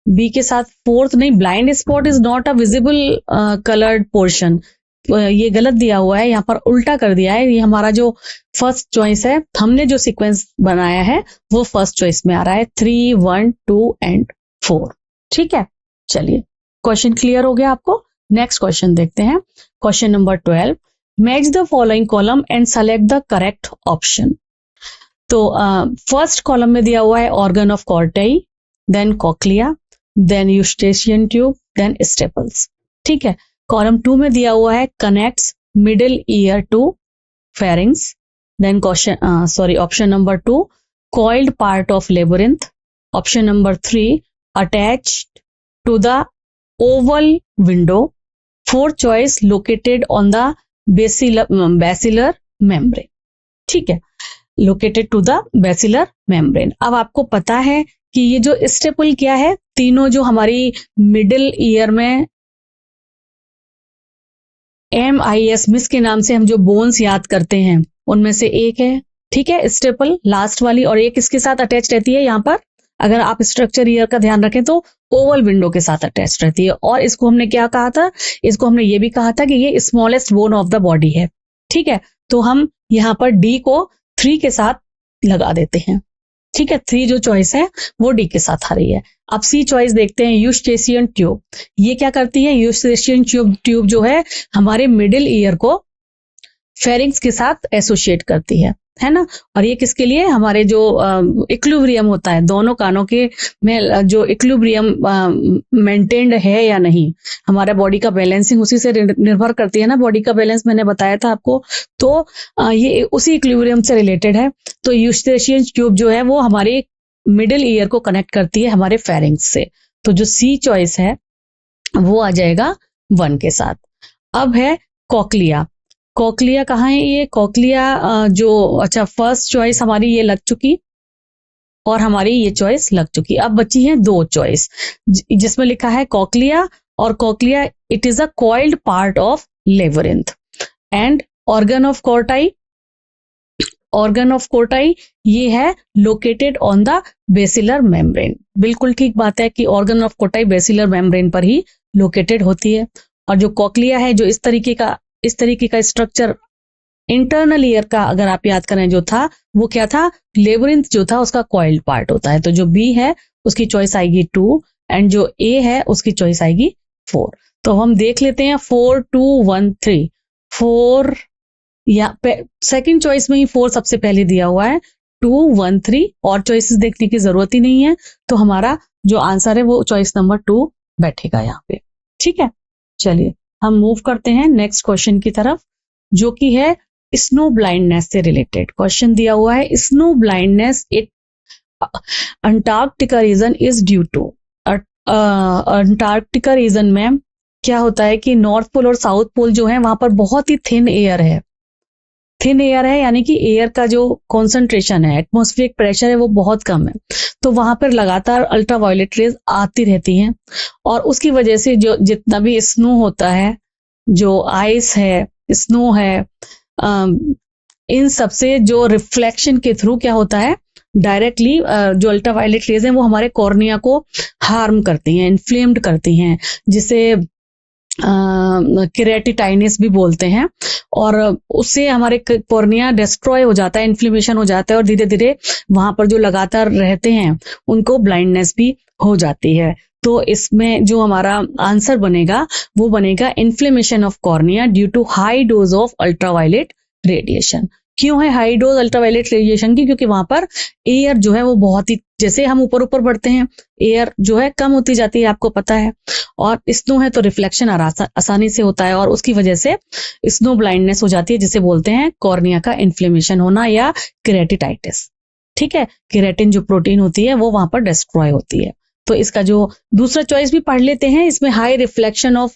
बी के साथ फोर्थ नहीं, blind spot is not a visible coloured portion, ये गलत दिया हुआ है, यहाँ पर उल्टा कर दिया है। ये हमारा जो फर्स्ट चॉइस है, हमने जो सीक्वेंस बनाया है वो फर्स्ट चॉइस में आ रहा है, 3, 1, 2 एंड 4। ठीक है। चलिए, क्वेश्चन क्लियर हो गया आपको। नेक्स्ट क्वेश्चन देखते हैं, question number 12, match the following column and select the correct option. तो फर्स्ट कॉलम में दिया हुआ है organ of Corti, then cochlea, then Eustachian tube, then staples. ठीक है। कॉलम 2 में दिया हुआ है connects middle ear to pharynx, then option number 2 coiled part of labyrinth, option number 3 attached to the oval window, fourth choice located on the basilar membrane. ठीक है, located to the basilar membrane. अब आपको पता है कि ये जो staple क्या है, तीनों जो हमारी मिडिल ईयर में MIS मिस के नाम से हम जो बोन्स याद करते हैं उनमें से एक है। ठीक है, स्टेपल लास्ट वाली, और एक इसके साथ अटैच रहती है। यहाँ पर अगर आप स्ट्रक्चर ईयर का ध्यान रखें तो ओवल विंडो के साथ अटैच रहती है, और इसको हमने क्या कहा था, इसको हमने ये भी कहा था कि ये smallest bone of the body है। ठीक है, तो हम यहाँ पर डी को 3 के साथ लगा देते हैं। ठीक है, 3 जो चॉइस है वो डी के साथ आ रही है। अब सी चॉइस देखते हैं, यूस्टेशियन ट्यूब। ये क्या करती है, यूस्टेशियन ट्यूब जो है हमारे मिडिल ईयर को फेरिंग्स के साथ एसोसिएट करती है ना। और ये किसके लिए, हमारे जो इक्विलिब्रियम होता है दोनों कानों के में, जो इक्विलिब्रियम मेंटेन्ड है या नहीं, हमारा बॉडी का बैलेंसिंग उसी से निर्भर करती है ना, बॉडी का बैलेंस मैंने बताया था आपको, तो ये उसी इक्विलिब्रियम से रिलेटेड है। तो यूस्टेशियन ट्यूब जो है वो हमारे मिडिल ईयर को कनेक्ट करती है हमारे फेरिंग्स से। तो जो सी चॉइस है वो आ जाएगा 1 के साथ। अब है कॉक्लिया। कॉक्लिया कहाँ है, ये कॉक्लिया जो, अच्छा फर्स्ट चॉइस हमारी ये लग चुकी और हमारी ये चॉइस लग चुकी। अब बची है 2 चॉइस जिसमें लिखा है कॉक्लिया, और cochlea it is a coiled part of labyrinth, and organ of Corti, organ of Corti ये है located on the basilar membrane. बिल्कुल ठीक बात है कि organ of Corti basilar membrane पर ही लोकेटेड होती है। और जो कॉक्लिया है, जो इस तरीके का स्ट्रक्चर इंटरनल ईयर का अगर आप याद करें जो था, वो क्या था, लेबोरिंथ जो था उसका कॉइल्ड पार्ट होता है। तो जो बी है उसकी चॉइस आएगी 2, एंड जो ए है उसकी चॉइस आएगी 4। तो हम देख लेते हैं 4, 2, 1, 3। 4 या सेकंड चॉइस में ही 4 सबसे पहले दिया हुआ है, 2, 1, 3, और चॉइसेस देखने की जरूरत ही नहीं है। तो हमारा जो आंसर है वो चॉइस नंबर 2 बैठेगा यहाँ पे। ठीक है, चलिए हम मूव करते हैं नेक्स्ट क्वेश्चन की तरफ, जो कि है स्नो ब्लाइंडनेस से रिलेटेड क्वेश्चन दिया हुआ है। Snow blindness it Antarctica region is due to, Antarctica region में क्या होता है कि नॉर्थ पोल और साउथ पोल जो है वहां पर बहुत ही थिन एयर है। थिन एयर है यानी कि एयर का जो कॉन्सेंट्रेशन है, एटमॉस्फेरिक प्रेशर है वो बहुत कम है। तो वहां पर लगातार अल्ट्रावायलेट रेज आती रहती हैं, और उसकी वजह से जो जितना भी स्नो होता है, जो आइस है, स्नो है, इन सब से जो रिफ्लेक्शन के थ्रू क्या होता है, डायरेक्टली जो अल्ट्रावायलेट रेज हैं वो हमारे कॉर्निया को हार्म करती हैं, इन्फ्लेम्ड करती हैं, जिसे केरेटिटाइनिस भी बोलते हैं, और उससे हमारे कॉर्निया डिस्ट्रॉय हो जाता है, इन्फ्लेमेशन हो जाता है, और धीरे धीरे वहां पर जो लगातार रहते हैं उनको ब्लाइंडनेस भी हो जाती है। तो इसमें जो हमारा आंसर बनेगा वो बनेगा inflammation of cornea due to high dose of ultraviolet radiation. क्यों है हाई डोज अल्ट्रावायलेट रेडिएशन की? क्योंकि वहां पर एयर जो है वो बहुत ही, जैसे हम ऊपर ऊपर बढ़ते हैं एयर जो है कम होती जाती है, आपको पता है, और स्नो है तो रिफ्लेक्शन आसानी से होता है, और उसकी वजह से स्नो ब्लाइंडनेस हो जाती है, जिसे बोलते हैं कॉर्निया का इन्फ्लेमेशन होना या केरेटिटाइटिस। ठीक है, केरेटिन जो प्रोटीन होती है वो वहां पर डिस्ट्रॉय होती है। तो इसका जो दूसरा चॉइस भी पढ़ लेते हैं, इसमें high reflection of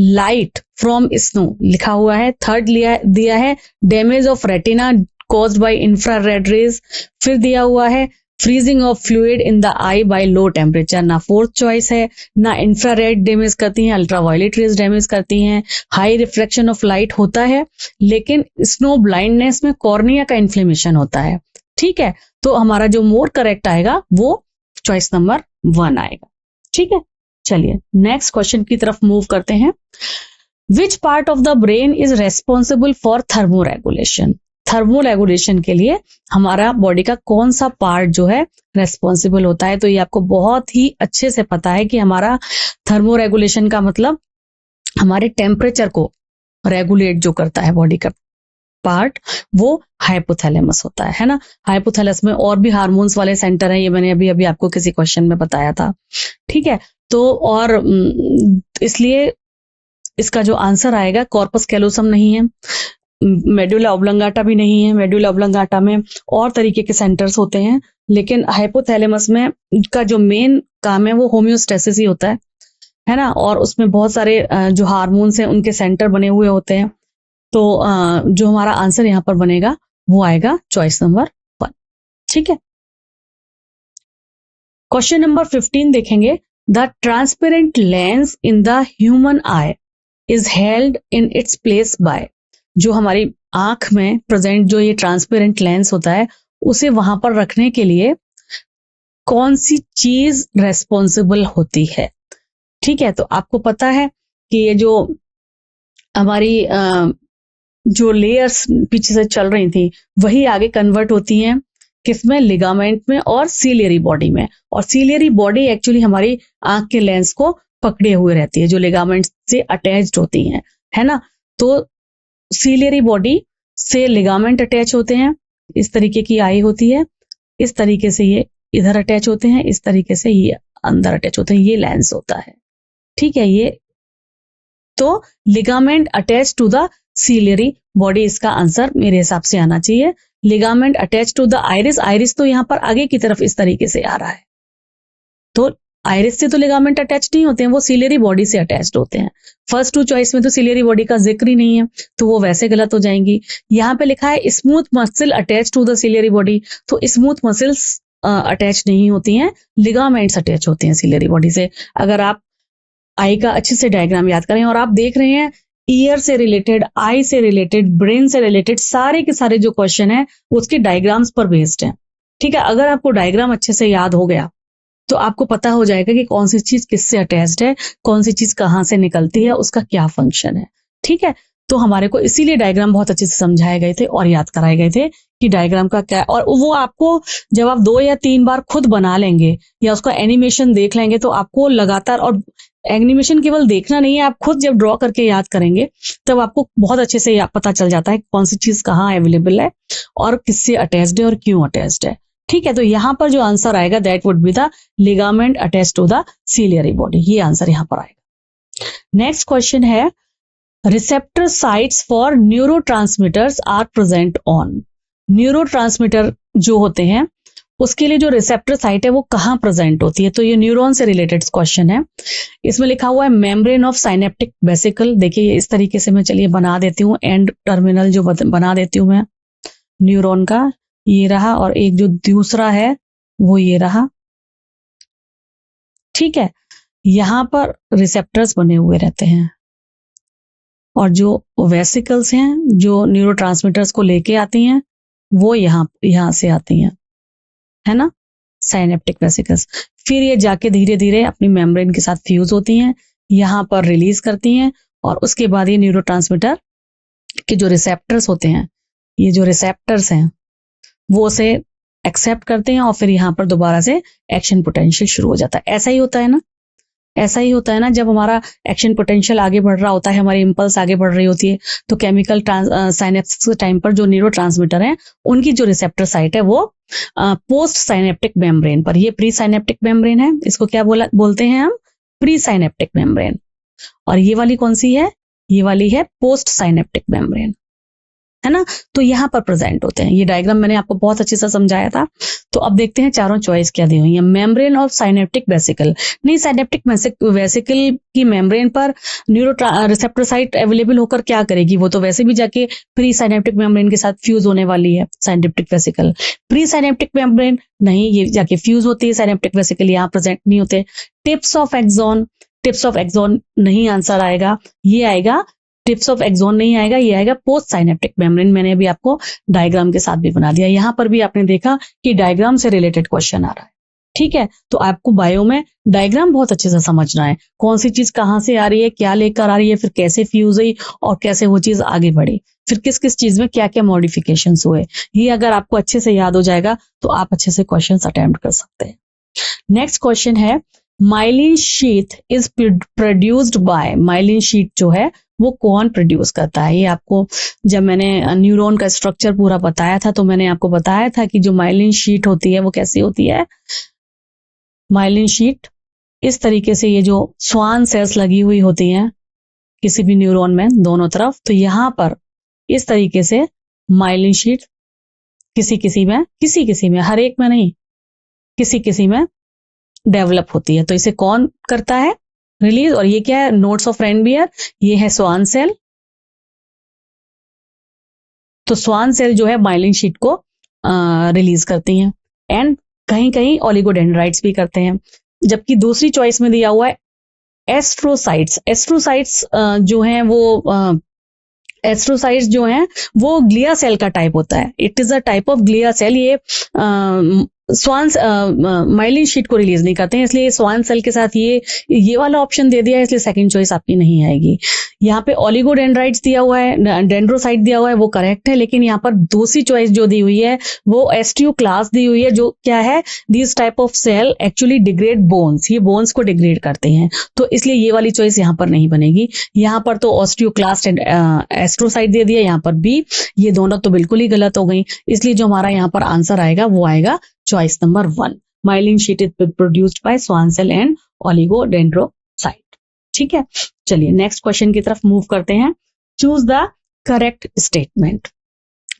light from snow लिखा हुआ है। थर्ड दिया है damage of retina caused by infrared rays. फिर दिया हुआ है freezing of fluid in the eye by low temperature. ना फोर्थ चॉइस है, ना इंफ्रारेड डैमेज करती हैं, अल्ट्रावायलेट रेज डैमेज करती हैं। हाई रिफ्लेक्शन ऑफ लाइट होता है, लेकिन स्नो ब्लाइंडनेस में कॉर्निया का इन्फ्लेमेशन होता है। ठीक है, तो हमारा जो मोर करेक्ट आएगा वो चॉइस नंबर 1 आएगा। ठीक है, चलिए नेक्स्ट क्वेश्चन की तरफ मूव करते हैं। Which part of the brain is responsible for thermoregulation? Thermoregulation के लिए हमारा बॉडी का कौन सा पार्ट जो है रेस्पॉन्सिबल होता है? तो ये आपको बहुत ही अच्छे से पता है कि हमारा थर्मोरेगुलेशन का मतलब हमारे टेम्परेचर को रेगुलेट जो करता है बॉडी का पार्ट, वो हाइपोथैलेमस होता है ना। हाइपोथैलेमस में और भी हार्मोन्स वाले सेंटर हैं, ये मैंने अभी अभी आपको किसी क्वेश्चन में बताया था। ठीक है, तो और इसलिए इसका जो आंसर आएगा कॉर्पस कैलोसम नहीं है, मेडुला ऑब्लंगाटा भी नहीं है। मेडुला ऑब्लंगाटा में और तरीके के सेंटर्स होते हैं, लेकिन हाइपोथैलेमस में का जो मेन काम है वो होम्योस्टेसिस ही होता है ना, और उसमें बहुत सारे जो हार्मोन्स हैं उनके सेंटर बने हुए होते हैं। तो जो हमारा आंसर यहां पर बनेगा वो आएगा चॉइस नंबर 1। ठीक है, क्वेश्चन नंबर 15 देखेंगे। The transparent lens in the human I is held in its place by. जो हमारी आंख में प्रेजेंट जो ये ट्रांसपेरेंट लेंस होता है उसे वहां पर रखने के लिए कौन सी चीज रेस्पॉन्सिबल होती है? ठीक है, तो आपको पता है कि ये जो हमारी जो लेयर्स पीछे से चल रही थी वही आगे कन्वर्ट होती हैं किसमें? लिगामेंट में और सीलियरी बॉडी में। और सीलियरी बॉडी एक्चुअली हमारी आंख के लेंस को पकड़े हुए रहती है, जो लिगामेंट से अटैच्ड होती हैं, है ना। तो सीलियरी बॉडी से लिगामेंट अटैच होते हैं, इस तरीके की आई होती है, इस तरीके से ये इधर अटैच होते हैं, इस तरीके से ये अंदर अटैच होते हैं, ये लेंस होता है। ठीक है, ये तो ligament attach to the ciliary body, इसका आंसर मेरे हिसाब से आना चाहिए। Ligament attach to the iris, iris तो यहां पर आगे की तरफ इस तरीके से आ रहा है, तो आइरिस से तो लिगामेंट अटैच नहीं होते हैं, वो सीलियरी बॉडी से अटैच्ड होते हैं। फर्स्ट 2 चॉइस में तो सीलियरी बॉडी का जिक्र ही नहीं है, तो वो वैसे गलत हो जाएंगी। यहाँ पे लिखा है smooth muscle attach to the ciliary body, तो स्मूथ मसल्स अटैच नहीं होती हैं, लिगामेंट्स अटैच होते हैं सीलियरी बॉडी से। अगर आप आई का अच्छे से डायग्राम याद करें और आप देख रहे हैं ईयर से रिलेटेड, आई से रिलेटेड, ब्रेन से रिलेटेड सारे के सारे जो क्वेश्चन है उसके डायग्राम्स पर बेस्ड हैं। ठीक है, अगर आपको डायग्राम अच्छे से याद हो गया तो आपको पता हो जाएगा कि कौन सी चीज किससे अटैच्ड है, कौन सी चीज कहाँ से निकलती है, उसका क्या फंक्शन है। ठीक है, तो हमारे को इसीलिए डायग्राम बहुत अच्छे से समझाए गए थे और याद कराए गए थे कि डायग्राम का क्या है। और वो आपको जब आप 2 या 3 बार खुद बना लेंगे या उसका एनिमेशन देख लेंगे तो आपको लगातार, और एनिमेशन केवल देखना नहीं है, आप खुद जब ड्रॉ करके याद करेंगे तब आपको बहुत अच्छे से पता चल जाता है कौन सी चीज कहाँ अवेलेबल है और किससे अटैच्ड है और क्यों अटैच्ड है। ठीक है, तो यहां पर जो आंसर आएगा that would be the ligament attached to the ciliary body, ये आंसर यहां पर आएगा। नेक्स्ट क्वेश्चन है receptor sites for neurotransmitters are present on. Neurotransmitter जो होते हैं उसके लिए जो रिसेप्टर साइट है वो कहाँ प्रेजेंट होती है? तो ये न्यूरॉन से रिलेटेड क्वेश्चन है। इसमें लिखा हुआ है मेम्ब्रेन ऑफ साइनेप्टिक वेसिकल। देखिए इस तरीके से मैं चलिए बना देती हूँ, एंड टर्मिनल जो बना देती हूँ मैं न्यूरॉन का, ये रहा, और एक जो दूसरा है वो ये रहा। ठीक है, यहां पर रिसेप्टर्स बने हुए रहते हैं और जो वेसिकल्स हैं जो न्यूरोट्रांसमीटर्स को लेके आती हैं वो यहां से आती हैं, है ना, साइनेप्टिक वेसिकल्स। फिर ये जाके धीरे धीरे अपनी मेम्ब्रेन के साथ फ्यूज होती हैं, यहाँ पर रिलीज करती हैं, और उसके बाद ये न्यूरोट्रांसमीटर के जो रिसेप्टर्स होते हैं, ये जो रिसेप्टर्स हैं वो उसे एक्सेप्ट करते हैं, और फिर यहाँ पर दोबारा से एक्शन पोटेंशियल शुरू हो जाता है। ऐसा ही होता है ना, ऐसा ही होता है ना, जब हमारा एक्शन पोटेंशियल आगे बढ़ रहा होता है, हमारी इंपल्स आगे बढ़ रही होती है, तो केमिकल साइनेप्सिस के टाइम पर जो न्यूरोट्रांसमीटर हैं उनकी जो रिसेप्टर साइट है वो पोस्ट साइनेप्टिक मेम्ब्रेन पर, ये प्री साइनेप्टिक मेम्ब्रेन है, इसको क्या बोलते हैं हम, प्री साइनेप्टिक मेम्ब्रेन। और ये वाली कौन सी है, ये वाली है पोस्ट साइनेप्टिक मेम्ब्रेन, है ना। तो यहाँ पर प्रेजेंट होते हैं। ये डायग्राम मैंने आपको बहुत अच्छे से समझाया था। तो अब देखते हैं चारों चॉइस क्या दी हुई है। मेम्ब्रेन ऑफ साइनेप्टिक वेसिकल, नहीं, साइनेप्टिक वेसिकल की मेम्ब्रेन पर न्यूरो रिसेप्टर साइट अवेलेबल होकर क्या करेगी, वो तो वैसे भी जाके प्री साइनेप्टिक मेम्ब्रेन के साथ फ्यूज होने वाली है। Synaptic vesicle, pre synaptic membrane नहीं, ये जाके फ्यूज होती है, साइनेप्टिक वेसिकल यहाँ प्रेजेंट नहीं होते। Tips of axon, tips of axon नहीं आंसर आएगा, ये आएगा टिप्स ऑफ एक्सॉन नहीं आएगा, ये आएगा पोस्ट साइनेप्टिक मेम्ब्रेन। मैंने अभी आपको डायग्राम के साथ भी बना दिया। यहां पर भी आपने देखा कि डायग्राम से रिलेटेड क्वेश्चन आ रहा है, ठीक है। तो आपको बायो में डायग्राम बहुत अच्छे से समझना है, कौन सी चीज कहां से आ रही है, क्या लेकर आ रही है, फिर कैसे फ्यूज हुई और कैसे वो चीज आगे बढ़ी, फिर किस किस चीज में क्या क्या मॉडिफिकेशन हुए। ये अगर आपको अच्छे से याद हो जाएगा तो आप अच्छे से क्वेश्चन अटेम्प्ट कर सकते हैं। नेक्स्ट क्वेश्चन है, myelin sheath is produced bye, myelin sheath जो है वो कौन प्रोड्यूस करता है। ये आपको जब मैंने न्यूरॉन का स्ट्रक्चर पूरा बताया था तो मैंने आपको बताया था कि जो माइलिन शीट होती है वो कैसी होती है। माइलिन शीट इस तरीके से, ये जो स्वान सेल्स लगी हुई होती हैं किसी भी न्यूरॉन में दोनों तरफ, तो यहां पर इस तरीके से माइलिन शीट किसी किसी में, हर एक में नहीं, किसी किसी में डेवलप होती है। तो इसे कौन करता है रिलीज, और ये क्या है, नोट्स ऑफ रेनबियर, ये है स्वान सेल। तो स्वान सेल जो है माइलिन शीट को रिलीज करती हैं, एंड कहीं कहीं ओलिगोडेंड्राइट्स भी करते हैं। जबकि दूसरी चॉइस में दिया हुआ है एस्ट्रोसाइट्स। एस्ट्रोसाइट्स जो हैं वो एस्ट्रोसाइट्स जो हैं वो ग्लिया सेल का टाइप होता है। It is a type of glia cell. ये स्वान माइलिन शीट को रिलीज नहीं करते हैं, इसलिए स्वान सेल के साथ ये वाला ऑप्शन दे दिया है, इसलिए सेकंड चॉइस आपकी नहीं आएगी। यहाँ पे ओलिगोडेंड्राइट्स दिया हुआ है, डेंड्रोसाइट दिया हुआ है, वो करेक्ट है, लेकिन यहाँ पर दूसरी चॉइस जो दी हुई है वो एस्टियो क्लास दी हुई है, जो क्या है, this type of cell actually degrade bones, ये बोन्स को डिग्रेड करते हैं, तो इसलिए ये वाली चॉइस यहाँ पर नहीं बनेगी। यहाँ पर तो ऑस्टियो क्लास एंड एस्ट्रोसाइट दे दिया, यहाँ पर भी, ये दोनों तो बिल्कुल ही गलत हो गई। इसलिए जो हमारा यहाँ पर आंसर आएगा वो आएगा choice number 1, myelin sheet is produced by Schwann cell and oligodendrocyte. ठीक है, चलिए नेक्स्ट क्वेश्चन की तरफ मूव करते हैं। चूज द करेक्ट स्टेटमेंट,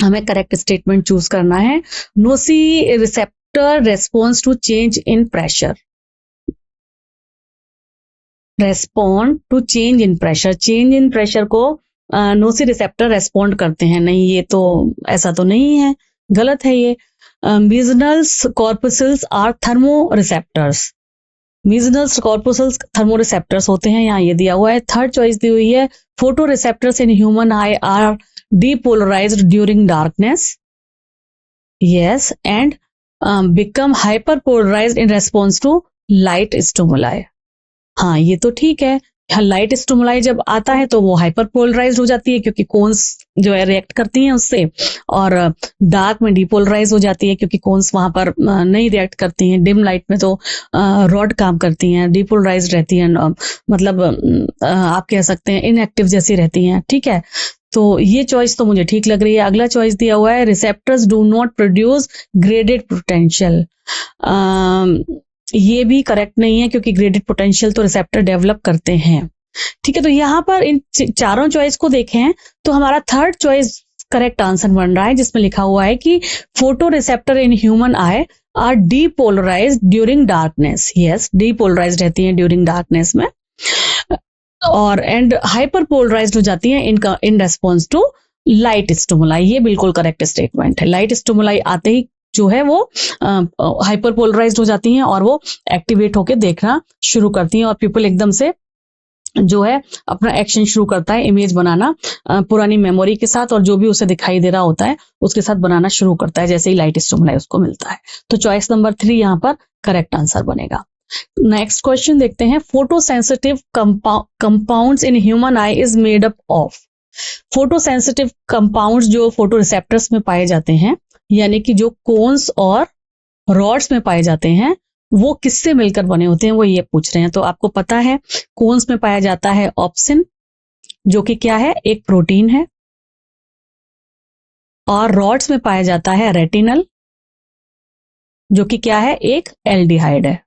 हमें करेक्ट स्टेटमेंट चूज करना है। Noci receptor response to change in pressure, respond to change in pressure, change in pressure को नोसी रिसेप्टर रेस्पॉन्ड करते हैं, नहीं, ये तो ऐसा तो नहीं है, गलत है ये। Meissner's corpuscles are thermo receptors, Meissner's corpuscles thermo receptors होते हैं, यहाँ ये दिया हुआ है। थर्ड चॉइस दी हुई है, photo receptors in human eye are depolarised during darkness, yes, and become hyper polarised in response to light stimuli. हाँ, ये तो ठीक है, लाइट स्टिमुलाई जब आता है तो वो हाइपर पोलराइज हो जाती है क्योंकि कोन्स जो है रिएक्ट करती हैं उससे, और डार्क में डीपोलराइज हो जाती है क्योंकि कोन्स वहां पर नहीं रिएक्ट करती हैं। डिम लाइट में तो रॉड काम करती हैं, डीपोलराइज रहती हैं, मतलब आप कह सकते हैं इनएक्टिव जैसी रहती हैं। ठीक है, तो ये चॉइस तो मुझे ठीक लग रही है। अगला चॉइस दिया हुआ है, receptors do not produce graded potential, ये भी करेक्ट नहीं है क्योंकि ग्रेडेड पोटेंशियल तो रिसेप्टर डेवलप करते हैं। ठीक है, तो यहाँ पर इन चारों चॉइस को देखें तो हमारा थर्ड चॉइस करेक्ट आंसर बन रहा है, जिसमें लिखा हुआ है कि photo receptor in human eye are depolarised during darkness, yes, depolarised रहती हैं ड्यूरिंग डार्कनेस में, और एंड हाइपर पोलराइज्ड हो जाती हैं in response to light stimuli. ये बिल्कुल करेक्ट स्टेटमेंट है। लाइट स्टिमुलाई आते ही जो है वो हाइपर पोलराइज्ड हो जाती हैं और वो एक्टिवेट होके देखना शुरू करती हैं और पीपल एकदम से जो है अपना एक्शन शुरू करता है, इमेज बनाना पुरानी मेमोरी के साथ, और जो भी उसे दिखाई दे रहा होता है उसके साथ बनाना शुरू करता है जैसे ही लाइट स्टिमुलाई उसको मिलता है। तो चॉइस नंबर 3 यहाँ पर करेक्ट आंसर बनेगा। नेक्स्ट क्वेश्चन देखते हैं, photo sensitive compounds in human I is made up of. Photo sensitive compounds जो फोटो रिसेप्टर्स में पाए जाते हैं, यानी कि जो कोन्स और रॉड्स में पाए जाते हैं, वो किससे मिलकर बने होते हैं, वो ये पूछ रहे हैं। तो आपको पता है कोन्स में पाया जाता है ऑप्सिन, जो कि क्या है, एक प्रोटीन है, और रॉड्स में पाया जाता है रेटिनल, जो कि क्या है, एक एल्डिहाइड है,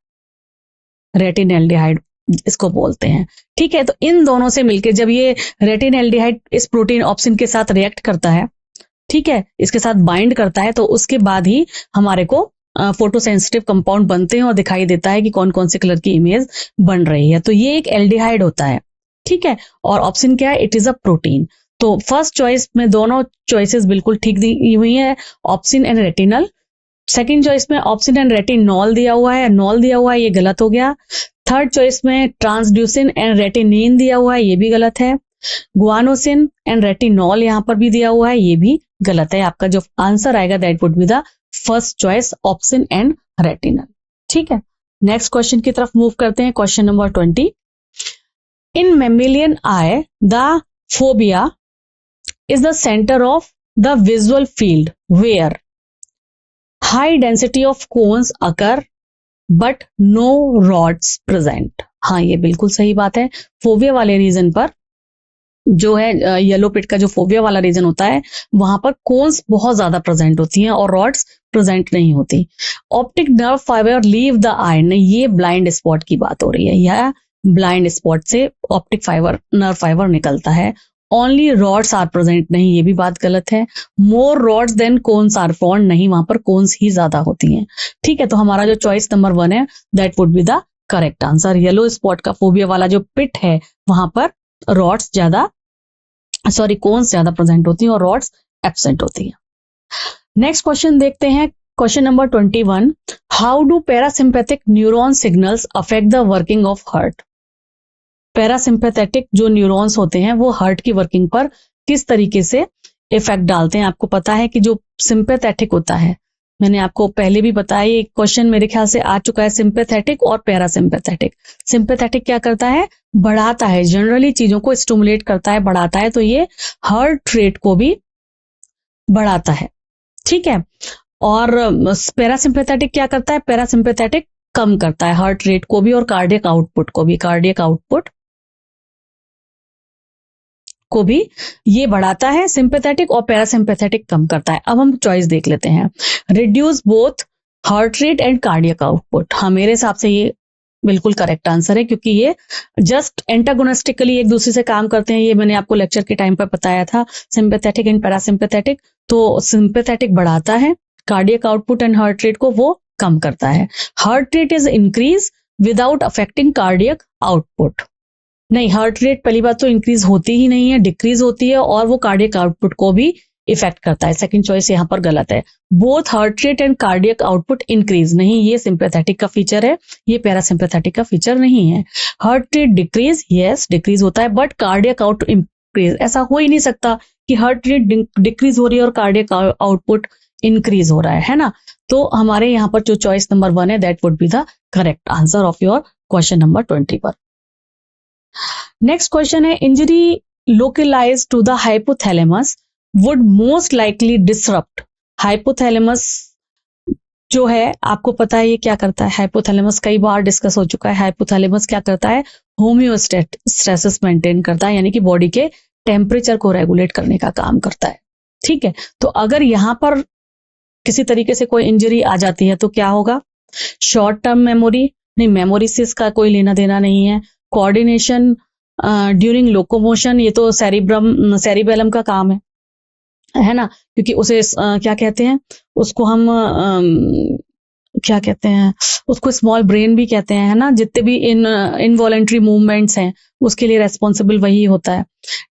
रेटिन एल्डिहाइड इसको बोलते हैं। ठीक है, तो इन दोनों से मिलकर जब ये रेटिन एल्डिहाइड इस प्रोटीन ऑप्सिन के साथ रिएक्ट करता है, ठीक है, इसके साथ बाइंड करता है, तो उसके बाद ही हमारे को फोटो सेंसिटिव कंपाउंड बनते हैं और दिखाई देता है कि कौन कौन से कलर की इमेज बन रही है। तो ये एक एल्डिहाइड होता है, ठीक है, और ऑप्शन क्या है, इट इज अ प्रोटीन। तो फर्स्ट चॉइस में दोनों चॉइसेस बिल्कुल ठीक दी हुई है, option and retinal. Second choice में ऑप्शन एंड रेटिनॉल दिया हुआ है, नॉल दिया हुआ है, ये गलत हो गया। थर्ड चॉइस में ट्रांसड्यूसिन एंड रेटिनिन दिया हुआ है, ये भी गलत है। गुआनोसिन एंड रेटिनॉल यहाँ पर भी दिया हुआ है, ये भी गलत है। आपका जो आंसर आएगा that would be the first choice, option and retinal. ठीक है, नेक्स्ट क्वेश्चन की तरफ मूव करते हैं। Question number 20, in mammalian eye the fovea is the centre of the visual field where high density of cones occur but no rods present. हाँ, ये बिल्कुल सही बात है। फोबिया वाले रीजन पर जो है, येलो पिट का जो फोबिया वाला रीजन होता है, वहां पर कोन्स बहुत ज्यादा प्रेजेंट होती हैं और रॉड्स प्रेजेंट नहीं होती। Optic nerve fibre leave the eye, नहीं, ये ब्लाइंड स्पॉट की बात हो रही है, यह ब्लाइंड स्पॉट से ऑप्टिक फाइबर नर्व फाइबर निकलता है। ओनली रॉड्स आर प्रेजेंट, नहीं, ये भी बात गलत है। More rods than cones are found, नहीं, वहां पर कोन्स ही ज्यादा होती हैं। ठीक है, तो हमारा जो चॉइस नंबर 1 है that would be the correct answer. Yellow spot का फोबिया वाला जो पिट है, वहां पर रॉड्स ज्यादा, सॉरी, कोन्स ज्यादा प्रेजेंट होती हैं और रॉड्स एब्सेंट होती हैं। नेक्स्ट क्वेश्चन देखते हैं, question number 21, how do parasympathetic neuron signals affect the working of heart. Parasympathetic जो न्यूरॉन्स होते हैं वो हार्ट की वर्किंग पर किस तरीके से इफेक्ट डालते हैं। आपको पता है कि जो सिंपैथेटिक होता है, मैंने आपको पहले भी बताया, ये क्वेश्चन मेरे ख्याल से आ चुका है, सिंपैथेटिक और पैरासिम्पैथेटिक। सिंपैथेटिक क्या करता है, बढ़ाता है, जनरली चीजों को स्टिमुलेट करता है, बढ़ाता है, तो ये हार्ट रेट को भी बढ़ाता है। ठीक है, और पैरासिम्पैथेटिक क्या करता है, पैरासिम्पैथेटिक कम करता है हार्ट रेट को भी और कार्डियक आउटपुट को भी, कार्डियक आउटपुट को भी ये बढ़ाता है। सिंपैथेटिक और पैरासिम्पैथेटिक कम करता है। अब हम चॉइस देख लेते हैं, reduce both heart rate and cardiac output. हाँ, मेरे हिसाब से ये बिल्कुल करेक्ट आंसर है, क्योंकि ये जस्ट एंटागोनिस्टिकली एक दूसरे से काम करते हैं। ये मैंने आपको लेक्चर के टाइम पर बताया था, सिंपैथेटिक एंड पैरासिम्पैथेटिक। तो सिंपैथेटिक बढ़ाता है cardiac output and heart rate को वो कम करता है। Heart rate is increase without affecting cardiac output, नहीं, हार्ट रेट पहली बात तो इंक्रीज होती ही नहीं है, डिक्रीज होती है, और वो कार्डियक आउटपुट को भी इफेक्ट करता है। सेकंड चॉइस यहाँ पर गलत है। Both heart rate and cardiac output increase, नहीं, ये सिंपैथेटिक का फीचर है, ये पैरासिम्पैथेटिक का फीचर नहीं है। Heart rate decrease, yes, decrease होता है, बट कार्डियक आउटपुट इंक्रीज, ऐसा हो ही नहीं सकता कि हार्ट रेट डिक्रीज हो रही है और कार्डियक आउटपुट इंक्रीज हो रहा है ना। तो हमारे यहाँ पर जो चॉइस नंबर 1 है that would be the correct answer of your question number 20 पर। नेक्स्ट क्वेश्चन है, injury localise to the hypothalamus would most likely disrupt. Hypothalamus जो है, आपको पता है ये क्या करता है, हाइपोथैलेमस कई बार डिस्कस हो चुका है। हाइपोथैलेमस क्या करता है, होम्योस्टेसिस मेंटेन करता है, यानी कि बॉडी के टेम्परेचर को रेगुलेट करने का काम करता है। ठीक है, तो अगर यहां पर किसी तरीके से कोई इंजरी आ जाती है तो क्या होगा, शॉर्ट टर्म मेमोरी, नहीं, मेमोरी से इसका कोई लेना देना नहीं है। कोऑर्डिनेशन ड्यूरिंग लोकोमोशन, ये तो सेरिबेलम का काम है ना, क्योंकि उसे क्या कहते हैं, उसको हम क्या कहते हैं, उसको स्मॉल ब्रेन भी कहते हैं, है ना। जितने भी इनवॉलेंट्री मूवमेंट्स हैं उसके लिए रेस्पॉन्सिबल वही होता है।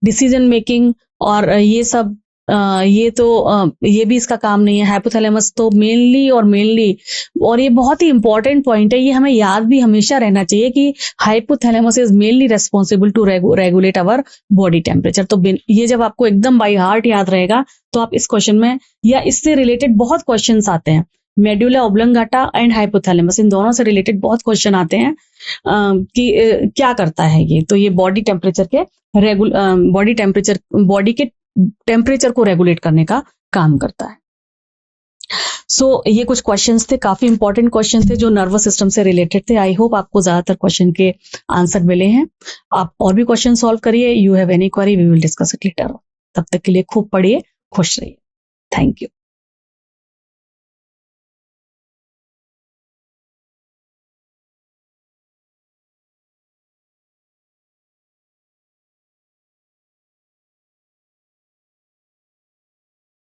डिसीजन मेकिंग और ये सब ये भी इसका काम नहीं है। हाइपोथैलेमस तो मेनली और ये बहुत ही इंपॉर्टेंट पॉइंट है, ये हमें याद भी हमेशा रहना चाहिए कि hypothalamus is mainly responsible to regulate our body temperature. तो ये जब आपको एकदम बाय हार्ट याद रहेगा तो आप इस क्वेश्चन में या इससे रिलेटेड बहुत क्वेश्चंस आते हैं, मेडुला ऑब्लंगाटा एंड हाइपोथैलेमस, इन दोनों से रिलेटेड बहुत क्वेश्चन आते हैं कि क्या करता है ये। तो ये बॉडी के टेम्परेचर को रेगुलेट करने का काम करता है। ये कुछ क्वेश्चंस थे, काफी इंपॉर्टेंट क्वेश्चन थे जो नर्वस सिस्टम से रिलेटेड थे। आई होप आपको ज्यादातर क्वेश्चन के आंसर मिले हैं। आप और भी क्वेश्चन सॉल्व करिए। You have any query, we will discuss it later. तब तक के लिए खूब पढ़िए, खुश रहिए। Thank you.